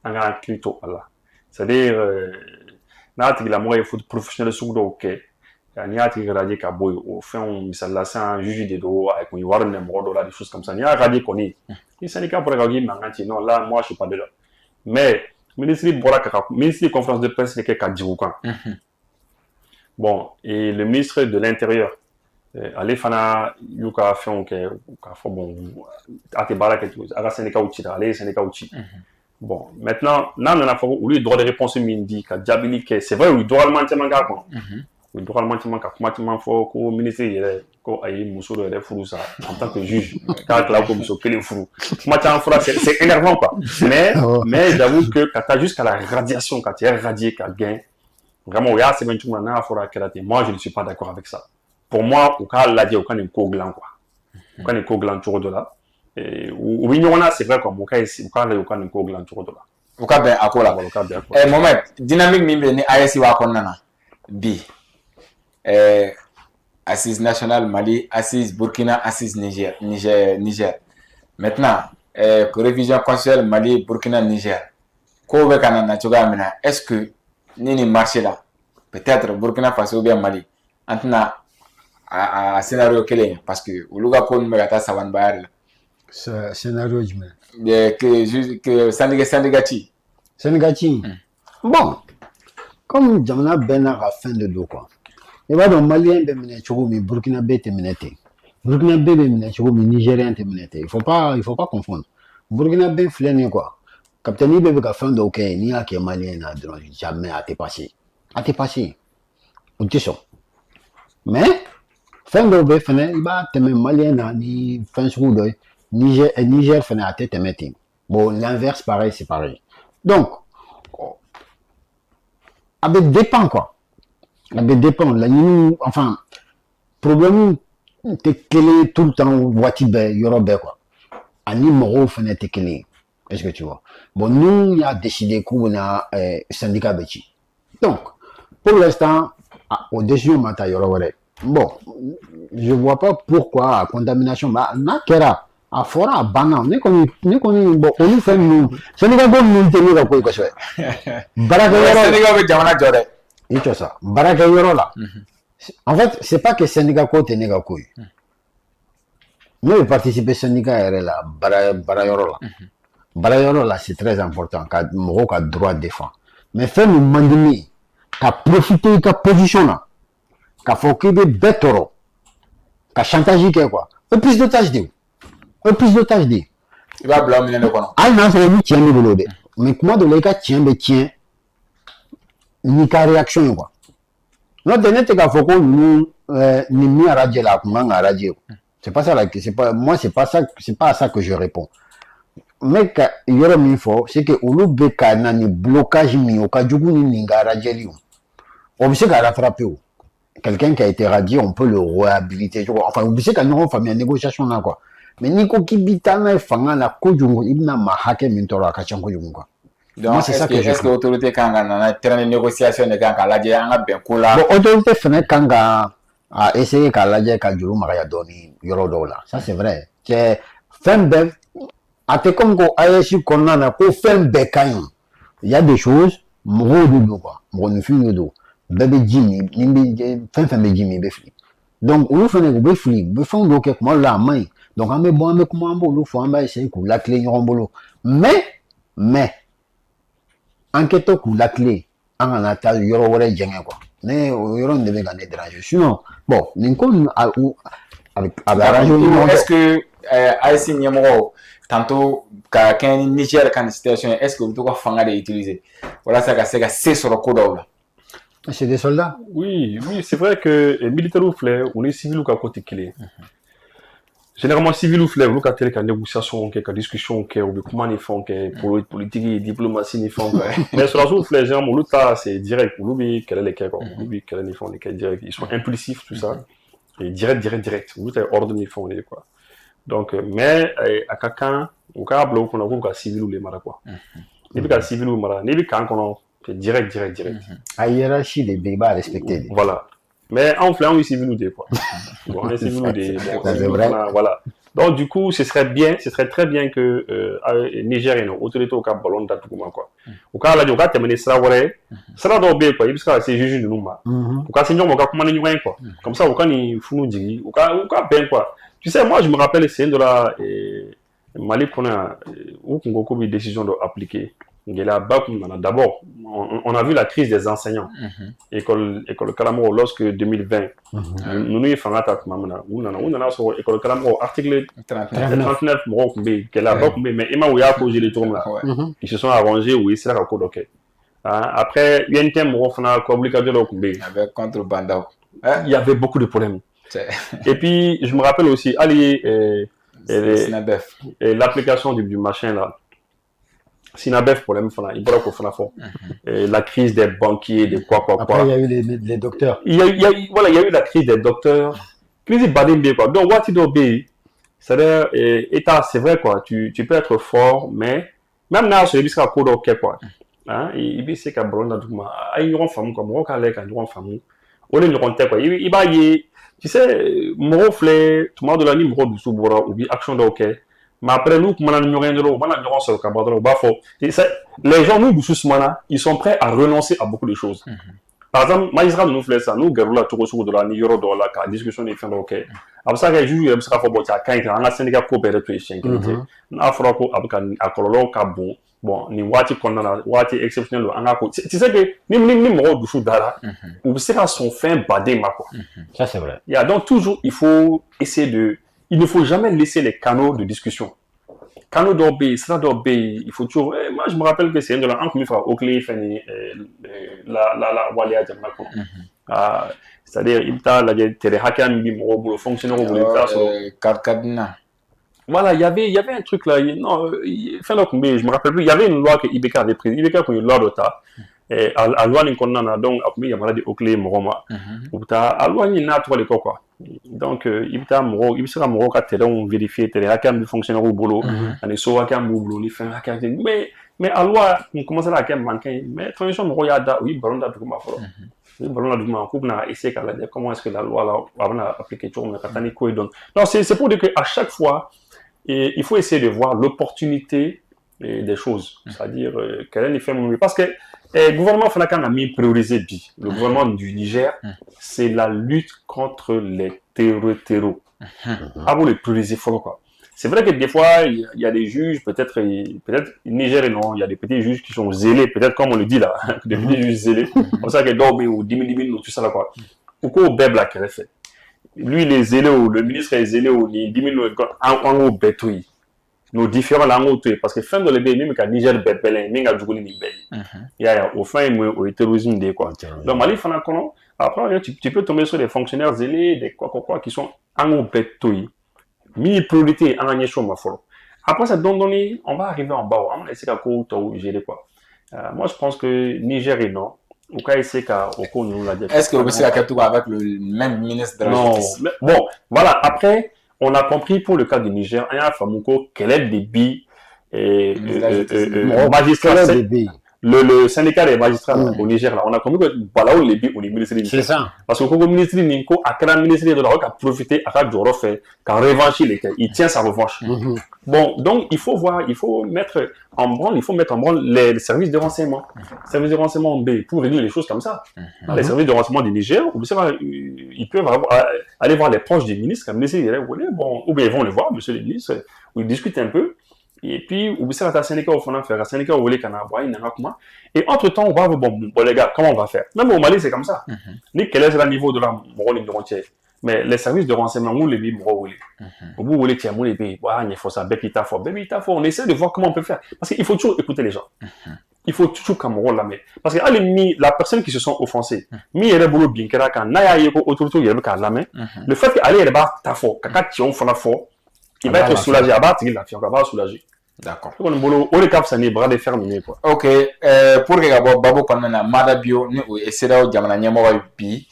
en la clito là c'est-à-dire n'ati la moyen foot professionnel sur le OK ni ati radie ka boy au fin misala sans juge de dos avec une warne de là des choses comme ça ni radie connait les syndicats pour regarder mangati non là moi je suis pas de là mais ministre ministre conférence de presse que ka dioukan bon et le ministre de l'Intérieur allez fana yuka fait ka fo bon ate baraka tout aga syndicat outil allez syndicat outil bon maintenant nan na fo lui droit de réponse mindi ka jabili que c'est vrai oui droit mantement ga quoi oui droit mantement ka kuma fo ko ministre yele ko ayi musoro yele furu ça en tant que juge ka la ko muso kele furu kuma tan fura c'est énervant quoi mais j'avoue que quand tu jusqu'à la radiation quand tu es radié ka gain vraiment il y a c'est même tout maintenant fora kérate moi je ne suis pas d'accord avec ça pour moi au cas là dit au cas d'un coglan quoi au cas d'un coglan tour de là et ou on c'est vrai comme au cas ici au cas d'un coglan tour de là au cas ben akola Mohamed dynamique mi be ni ISI wa konnana bi assise nationale Mali assise Burkina assise Niger maintenant révision constitutionnelle Mali Burkina Niger ko be kana na tuga mina est-ce que ni marché là peut-être Burkina Faso ou bien Mali antna a scénario kelen parce que uluga ko numero sawan bayar la scénario jumɛn que Sandingati bon comme jamana bɛɛ n'a ka fɛn de don quoi i b'a dɔn malien bɛ minɛ cogo min Burkina bɛ tɛ minɛ ten Burkina bɛ minɛ cogo min Nigérien tɛ minɛ ten il faut pas confondre Burkina bɛ filɛ nin quoi capitaine bɛ ka fɛn dɔw kɛ n'i y'a kɛ malien na dɔrɔn jamais a tɛ passer o tɛ sɔn mais fɛn dɔw bɛ fɛnɛ i b'a tɛmɛ malien na ni fɛn sugu dɔ ye Niger fɛnɛ a tɛ tɛmɛ ten bon l'inverse pareil c'est pareil donc a bɛ dépend quoi a bɛ dépend laɲini enfin problème tɛ kelen tout le temps waati bɛɛ yɔrɔ bɛɛ quoi ani mɔgɔw fɛnɛ tɛ kelen est-ce que tu vois bon nous y a décidé k'u bɛna syndicat bɛ ci donc pour l'instant au décision ma ta yɔrɔ wɛrɛ bon je vois pas pourquoi contamination n'a kɛra a fɔra a banna ne kɔni bon olu fɛn ninnu syndicat ko ninnu tɛ ne ka ko ye kosɛbɛ baarakɛyɔrɔ syndicat bɛ jamana jɔ dɛ i tɔ sa baarakɛyɔrɔ la en fait c'est pas que syndicat ko tɛ ne ka ko ye ne bɛ participer syndicat yɛrɛ la baarayɔrɔ la c'est très important ka mɔgɔw ka droit défend mais fɛn min man di ne ye ka profiter i ka position na k'a fɔ k'i bɛ bɛɛ tɔɔrɔ ka chantage kɛ quoi o prise d'otage de i b'a bila minɛ de kɔnɔ hali n'a sɔrɔ ni tiɲɛ b'i bolo dɛ mais kuma dɔ la i ka tiɲɛ bɛ tiɲɛ n'i ka réaction ye quoi n'o tɛ ne tɛ k'a fɔ ko ninnu nin min radié la a kun kan ka radié c'est pas ça là c'est pas à ça que je réponds mais ka yɔrɔ min fɔ c'est que olu bɛ ka na ni blocage min o ka jugu ni nin ka radiéli o bɛ se ka rattraper o quelqu'un qui a été radié on peut le réhabiliter enfin o bɛ se ka ɲɔgɔn faamuya négociation na quoi mais n'i ko k'i b'i taa n'a ye fanga la kojugu i bɛna maa hakɛ min tɔɔrɔ a ka ca kojugu quoi. donc c'est ça que est-ce que autorité kan ka na terrain de négociation de kan ka lajɛ an ka bɛn ko la. bon autorité fɛnɛ kan ka a essayer k'a lajɛ ka juru magaya dɔɔni yɔrɔ dɔw la ça c'est vrai cɛ fɛn bɛɛ a tɛ comme ko AES kɔnɔna na ko fɛn bɛɛ ka ɲi il y a des choses mɔgɔw de don quoi mɔgɔninfin de don bɛɛ bɛ ji min ni bɛ fɛn fɛn bɛ ji min i bɛ fili donc olu fɛnɛ u bɛ fili u bɛ fɛn dɔw kɛ kuma dɔw la a man ɲi donc an bɛ bɔ an bɛ kuma an b'olu fɔ an b'a essayer k'u lakile ɲɔgɔn bolo mais an kɛtɔ k'u lakile an kana taa yɔrɔ wɛrɛ jɛngɛ quoi ne o yɔrɔ in de bɛ ka ne déranger sinon bon nin ko ninnu a bɛ arranger u ni ɲɔgɔn cɛ. Est-ce que AES ɲɛmɔgɔw tantôt ka kɛ ni Niger ka nin situation est-ce que u bɛ to ka fanga de utiliser walasa ka se ka se sɔrɔ ko dɔw la? C'est des soldats. Oui, c'est vrai que les militaires ou fleurs, on est civils ou qu'à côté clé. Généralement, civils ou fleurs, nous qu'à telle qu'à négociation, qu'à discussion, qu'à comment ils font, qu'à politique et diplomatie ils font. Mais sur la zone fleurs, généralement, l'autre là, c'est direct. On oublie quel est les cas, on oublie quel est les font, les cas directs. Ils sont impulsifs, tout ça. Et direct. Vous avez ordre ils font, quoi. Donc, mais à quelqu'un, au cas où on a vu qu'à civil ou les maras, quoi. Et puis qu'à civil ou maras, et puis quand on a direct. La hiérarchie des débats respectés. Voilà. Mais en fait, on est civilisé, quoi. Bon, on est civilisé. C'est vrai. Voilà. Donc, du coup, ce serait très bien que Niger et nos autorités au Cap Ballon d'Atouma, quoi. Au cas là, au cas terminé ça, ça doit bien, quoi. Parce que c'est juge de nous, au cas c'est nous, au cas comment nous quoi. Comme ça, au cas il faut nous dire, au cas bien, quoi. Tu sais, moi, je me rappelle, c'est de la Mali qu'on a, où qu'on a une décision d'appliquer. D'abord, on a vu la crise des enseignants. École Kalamo, lorsque 2020, nous nous faisons attaque, nous avons école Kalamo, article 39, mais Emma Ouya, posé les tours là. Ils se sont arrangés, oui, c'est là qu'on a après, il y a un thème, on a avec contre Bandao. Il y avait beaucoup de problèmes. Et puis, je me rappelle aussi, allez, l'application du machin là. Sinabef problème il faut qu'on fasse la crise des banquiers de quoi après il y a eu les docteurs il y a eu la crise des docteurs crise badin bien quoi donc what it do be c'est-à-dire état c'est vrai quoi tu peux être fort mais même là sur les biscuits code ok quoi hein il dit c'est qu'à Brona Douma il y aura femme comme moi quand les quand on femme on est le contexte quoi il va y tu sais mon flé tout le monde de la nuit mon du sous-bora ou bien action ok. Mais après, nous, les gens, nous, ils sont prêts à renoncer à beaucoup de choses. Par exemple, magistrat nous fait ça, nous, Garoula, tout au de la Nigéro, de la discussion des fins de OK. Après ça, il y a un syndicat coopéré, il y a un colon, bon, ni wati condamné, wati exceptionnel, tu sais que, ni moro du chou d'ara, ou c'est à son fin badé, ma quoi. Ça, c'est vrai. Donc, toujours, il faut essayer de. Il ne faut jamais laisser les canaux de discussion. Canaux d'obé, ça d'obé, il faut toujours. Moi, je me rappelle que c'est un de la hanque, au clé, la Walia Jamako. C'est-à-dire, il t'a la téléhakan, le fonctionnaire, voilà, il y avait un truc là. Non, je me rappelle plus. Il y avait une loi que Ibeka avait prise. Ibeka a une loi d'OTA. À loi donc il y a malade au clé moroma ou ta à loi ni na toi les quoi donc il sera moro ka on vérifier télé hakam du fonctionnaire au boulot on est so hakam au boulot ni fin hakam mais à loi on commence à hakam manquer mais transition moro ya da oui baron da ma foro oui baron da ma coupe na essayer comment est-ce que la loi là va appliquer tout mais katani ko donc non c'est pour dire que à chaque fois il faut essayer de voir l'opportunité des choses c'est-à-dire quel est l'effet parce que le gouvernement Fanakan a mis prioriser le gouvernement du Niger, c'est la lutte contre les terreaux. Ah bon, les prioriser fort quoi. C'est vrai que des fois il y a des juges, peut-être Niger et non, il y a des petits juges qui sont zélés, peut-être comme on le dit là, des petits juges zélés, comme ça que Dorbe ou 10 000 tout ça là quoi. Ou quoi au Beb là qu'elle a fait. Lui il est zélé ou le ministre est zélé ou 10 000 en haut bétoui. Nos différents langues parce que fin de l'ébé même qu'à Niger bébélin même à Djougouli ni béli il y a au fin au terrorisme des quoi donc Mali fana kono après tu peux tomber sur des fonctionnaires zélés des quoi qui sont en haut bétoui mi priorité en agné chaud ma folo après ça donné on va arriver en bas on va essayer qu'à gérer quoi moi je pense que Niger et non au cas essayer qu'à au nous la est-ce que vous êtes avec le même ministre de la justice bon voilà après on a compris pour le cas du Niger, il y a Famouko, quel est le débit magistrat, le syndicat des magistrats au Niger, là, on a compris que voilà où les billes au ministre de c'est ça. Parce que le ministre de Ninko, à quel ministre de la a profité, à quel jour fait, qu'à revancher les cas, il tient sa revanche. Bon, donc il faut mettre en branle les services de renseignement. Les services de renseignement pour régler les choses comme ça. Les services de renseignement du Niger, ils peuvent aller voir les proches du ministre, comme bon, ou bien ils vont le voir, monsieur le ministre, où ils discutent un peu. Et puis, ou bien ça syndicat au fond faire, syndicat au volet canard, il n'a pas. Et entre temps, on va voir, bon, les gars, comment on va faire? Même au Mali, c'est comme ça. Ni quel est le niveau de la morale de entier. Mais les services de renseignement, où les billes, au bout où les tiens, où les billes, il faut ça, bébita fort. On essaie de voir comment on peut faire. Parce qu'il faut toujours écouter les gens. Il faut toujours comme rôle la mettre. Parce que la personne qui se sont offensées, mi yere bolo bien kera kan na ya yeko autour yere ka la main. Le fait qu'aller yere ba ta fort, kaka tion fona fort, il va être soulagé, à battre la fière, va soulagé. D'accord. On bolo o le cap ça ni bras de fermer quoi. OK, pour que gabo babo konna na madabio ni o eseda o jamana nyamo bi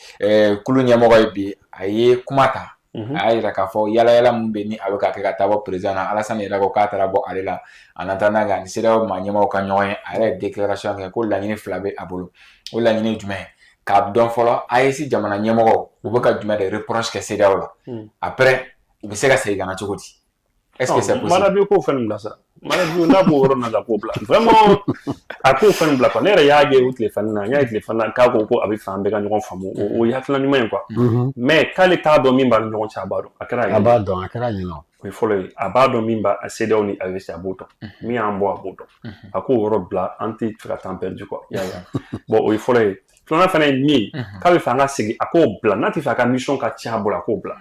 kulu nyamo bi aye kumata. Ayi la ka fɔ yala mun bɛ ni a bɛ ka kɛ ka taa bɔ président na Alassane yɛrɛ ko k'a taara bɔ ale la en attendant ka ni CEDEAO maa ɲɛmaaw ka ɲɔgɔn ye a yɛrɛ ye déclaration kɛ ko laɲini 2 bɛ a bolo o laɲini ye jumɛn ye k'a dɔn fɔlɔ AES jamana ɲɛmɔgɔw u bɛ ka jumɛn de reproche kɛ CEDEAO la après u bɛ se ka segin ka na cogo di est-ce que c'est possible? Madabio ko fɛn bila sa Madabio n'a b'o yɔrɔ na la ko bila vraiment a ko fɛn bila quoi ne yɛrɛ y'a ye o téléphone na n y'a ye téléphone na k'a ko a bɛ fɛ an bɛɛ ka ɲɔgɔn faamu o ye hakilina ɲuman ye quoi mais k'ale t'a dɔn min b'a ni ɲɔgɔn cɛ a b'a dɔn a kɛra dɔn a kɛra ɲinɔ o ye fɔlɔ ye a b'a dɔn min b'a CEDEAO ni AES a b'o dɔn min y'an bɔ a b'o dɔn a k'o yɔrɔ bila an tɛ fɛ ka temps perdu quoi bon o ye fɔlɔ ye filanan fana ye min ye k'a bɛ fɛ an ka segin a k'o bila n'a tɛ fɛ a ka mission ka ci a bolo a k'o bila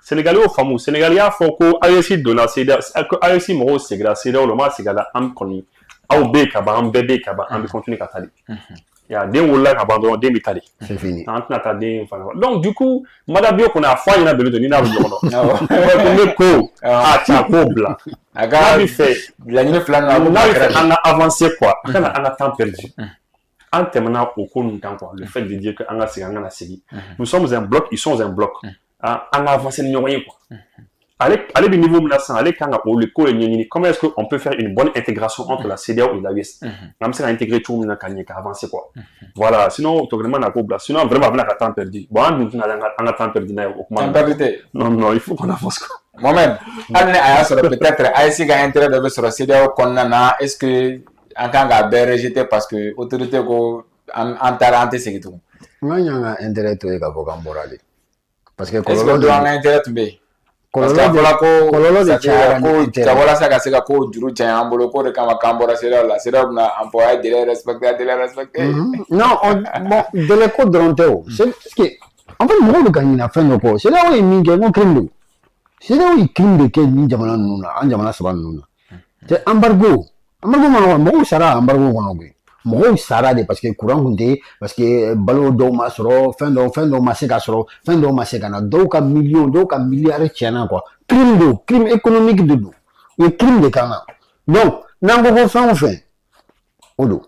Sénégalais au fameux Sénégalais y'a fɔ ko AES donna CEDEAO AES mɔgɔw segira CEDEAO la ma segin a la an kɔni aw bɛ yen ka ban an bɛɛ bɛ yen ka ban an bɛ continuer ka taa de ya den wolola ka ban dɔrɔn den bɛ taa de c'est fini an tɛna taa den fana donc du coup Madabio kɔni a fɔ a ɲɛna bɛn ni n'a bɛ ɲɔgɔn dɔn ne ko a cɛ a k'o bila n'a bɛ fɛ laɲini 2 na n'a bɛ fɛ an ka avancer quoi a kana an ka temps perdu an tɛmɛna o ko ninnu kan quoi le fait de dire que an ka segin an kana segin nous sommes un bloc ils sont un bloc an ka avancer ni ɲɔgɔn ye quoi ale bɛ niveau min na sisan ale kan ka o ko de ɲɛɲini comment est-ce que on peut faire une bonne intégration entre la CEDEAO et l'AES an bɛ se ka intégrer cogo min na ka ɲɛ ka avancer quoi voilà sinon tɔgɔdɛma na ko bila sinon vraiment a bɛna ka temps perdu bon an dun tɛna an ka temps perdu n'a ye o kuma temps perdu tɛ non il faut qu'on avance quoi Mohamed hali ni a y'a sɔrɔ peut-être AES ka intérêt dɔ bɛ sɔrɔ CEDEAO kɔnɔna na est-ce que an kan k'a bɛɛ rejeter parce que autorité ko an taara an tɛ segin tugun n ka ɲan ka intérêt to ye k'a fɔ k'an bɔra de parce que est-ce que don an ka intérêt tun bɛ yen parce que a fɔla ko kɔlɔlɔ de cayara ko walasa ka se ka ko juru caya an bolo ko de kama k'an bɔra CEDEAO la CEDEAO bɛna an fɔ a ye délai respecté non bon délai ko dɔrɔn tɛ o c'est parce que en fait mɔgɔw bɛ ka ɲinɛ fɛn dɔ kɔ CEDEAO ye min kɛ n ko crime don CEDEAO ye crime de kɛ nin jamana ninnu na an jamana 3 ninnu na c'est embargo ma nɔgɔn mɔgɔw sara embargo kɔnɔ koyi mɔgɔw sara de parce que courant kun tɛ parce que balo dɔw ma sɔrɔ fɛn dɔw ma se ka sɔrɔ fɛn dɔw ma se ka na dɔw ka million dɔw ka miliyari tiɲɛna quoi crime don crime économique de don o ye crime de kan donc n'an ko fɛn o fɛn o don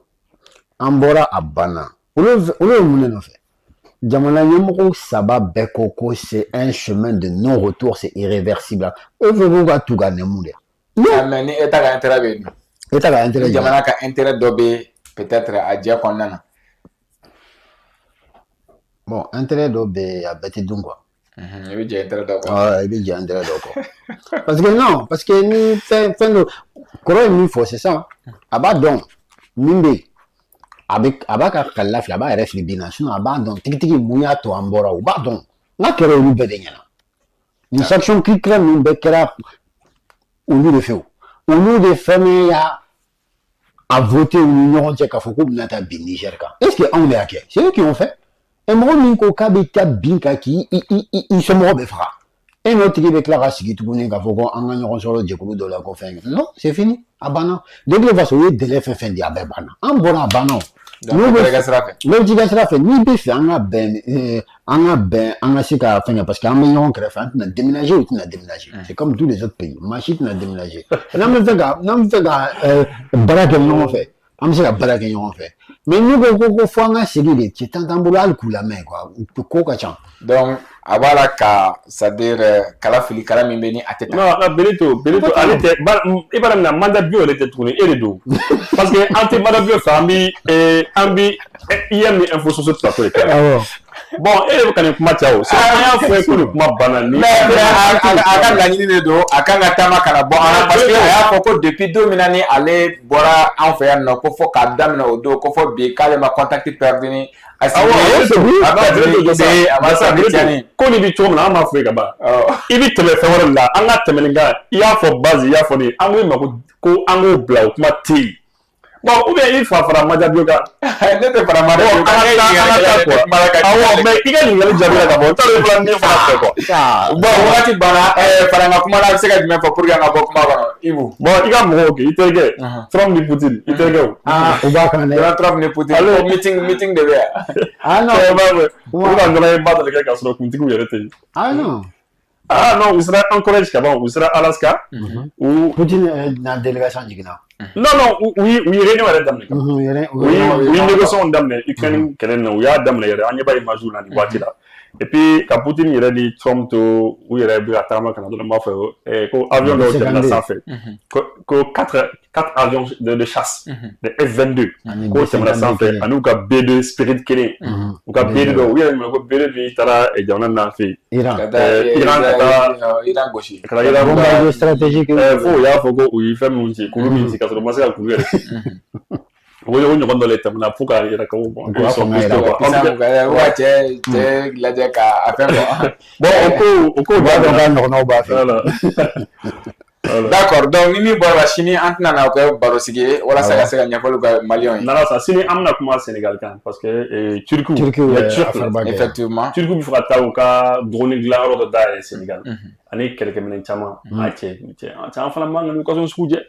an bɔra a banna olu ye mun de nɔfɛ jamana ɲɛmɔgɔw 3 bɛɛ ko c'est un chemin de non retour c'est irréversible olu fɛ k'u ka tu ka nɛmu de mais ni État ka intérêt bɛ yen État ka intérêt jamana ka intérêt dɔ bɛ peut-être a jɛ kɔnɔna na bon intérêt dɔ bɛ a bɛɛ tɛ dun quoi i bɛ jɛ intérêt dɔ kɔ i bɛ jɛ intérêt dɔ kɔ parce que ni fɛn dɔ kɔrɔ ye min fɔ sisan a b'a dɔn min bɛ yen a b'a ka kalila fili a b'a yɛrɛ fili bin na sinon a b'a dɔn tigitigi mun y'a to an bɔra o b'a dɔn n'a kɛra olu bɛɛ de ɲɛna nin sanction kirikira ninnu bɛɛ kɛra olu de fɛ o olu de fɛn y'a a voté u ni ɲɔgɔn cɛ k'a fɔ ko bɛna taa bin Niger kan est-ce que anw de y'a kɛ c'est eux qui ont fait et mɔgɔ min ko k'a bɛ taa bin kan k'i somɔgɔ bɛ faga e n'o tigi bɛ tila ka sigi tuguni k'a fɔ ko an ka ɲɔgɔn sɔrɔ jɛkulu dɔ la ko fɛn non c'est fini a banna de toute façon u ye délai fɛn fɛn di a bɛɛ banna an bɔra a banna o n'u bɛ t'i ka sira fɛ n'i bɛ fɛ an ka se ka fɛn kɛ parce que an bɛ ɲɔgɔn kɛrɛfɛ an tɛna déménager ou tɛna déménager c'est comme tous les autres pays maa si tɛna déménager n'an bɛ fɛ ka baara kɛ ɲɔgɔn fɛ an bɛ se ka baara kɛ ɲɔgɔn fɛ mais n'u ko fo an ka segin de cɛ t'an bolo hali k'u lamɛn quoi ko ka ca donc a b'a la ka c'est-à-dire kala fili kala min bɛ ni a tɛ taa non Benito ale tɛ i b'a daminɛ Madabio yɛrɛ tɛ tuguni e de don parce que an tɛ Madabio fɛ an bi IM ni info soso plateau de kɛ Bon, et quand kuma ciao, c'est rien fait que kuma banani. Mais aka laɲini de don a kan ka taama kana bɔ an na parce que a y'a fɔ ko depuis don min na ni ale bɔra an fɛ yan nɔ ko fɔ k'a daminɛ o don ko fɔ bi k'ale ma contact perdu ni a ko ni bi cogo min na an b'a fɔ ka ban i bi tɛmɛ fɛn wɛrɛ la an ka tɛmɛ nin kan i y'a fɔ base i y'a fɔ nin an ko ma ko an k'o bila o kuma tɛ yen bon ou bien il faut fara Madiabio kan ne tɛ fara Madiabio kan mais i ka ɲininkali jaabi la ka bɔ n t'a dɔn i fana min fana fɛ quoi bon wagati banna fara n ka kuma la a bɛ se ka jumɛn fɔ pour que an ka bɔ kuma kɔnɔ Ibu bon i ka mɔgɔw kɛ i terikɛ Trump ni Poutine i terikɛ o o b'a kan dɛ Trump ni Poutine meeting de bɛ yan ah non u ka dɔrɔn ye ba dɔ kɛ ka sɔrɔ kuntigiw yɛrɛ tɛ yen ah non u sera Anchorage ka ban u sera Alaska ou Poutine na délégation jiginna non u ye réunion yɛrɛ daminɛ u ye négociation daminɛ Ukraine kɛlɛ na u y'a daminɛ yɛrɛ an ɲɛ b'a image na nin waati la et puis ka Poutine yɛrɛ ni Trump to u yɛrɛ bɛ ka tagama kana dɔrɔn n b'a fɔ ko avion dɔw tɛmɛna sanfɛ ko 4 avions de chasse de F-22 k'o tɛmɛna sanfɛ ani u ka B2 Spirit kelen u ka B2 dɔw u yɛrɛ ɲuman ko B2 min taara jamana n'an fɛ yen Iran ka taa gosi ka taa Iran bombe stratégique fo u y'a fɔ ko u ye fɛn minnu ci kuru min ci ka sɔrɔ u ma se ka kuru yɛrɛ ci o ɲɔgɔn dɔ le tɛmɛna fo k'a yɛrɛ ko bon wa cɛ lajɛ ka fɛn fɔ bon o ko b'a dɔn k'a ɲɔgɔnnaw b'a fɛ d'accord donc ni min bɔra la sini an tɛna na kɛ baro sigi ye walasa ka se ka ɲɛfɔli kɛ maliyɛnw ye n'ala sɔnna sini an bɛna kuma Sénégal kan parce que Turkiw effectivement Turkiw bɛ fɛ ka taa u ka dɔgɔnin dilanyɔrɔ dɔ dayɛlɛ Sénégal ani kɛlɛkɛminɛn caman a cɛ an fana man kan ka n'u sugu jɛ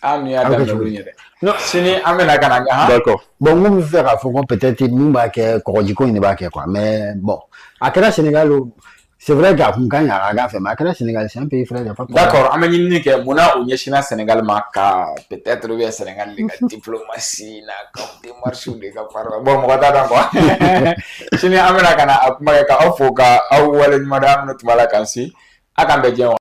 an y'a daminɛ olu ɲɛ dɛ non sini an bɛna ka na d'accord bon mun bɛ fɛ k'a fɔ ko peut-être min b'a kɛ kɔgɔjiko in de b'a kɛ quoi mais bon a kɛra Sénégal o c'est vrai k'a kun kan y'a ka fɛ mais a kɛra Sénégal c'est un pays frère d'accord an bɛ ɲinini kɛ munna u ɲɛsinna Sénégal ma ka peut-être ou bien Sénégal de ka diplomatie na ka démarche de ka fara bon mɔgɔ t'a dɔn quoi sini an bɛna ka na a kuma kɛ k'aw fo ka aw waleɲuman dɔn an minnu tun b'a la k'an si a k'an bɛɛ jɛ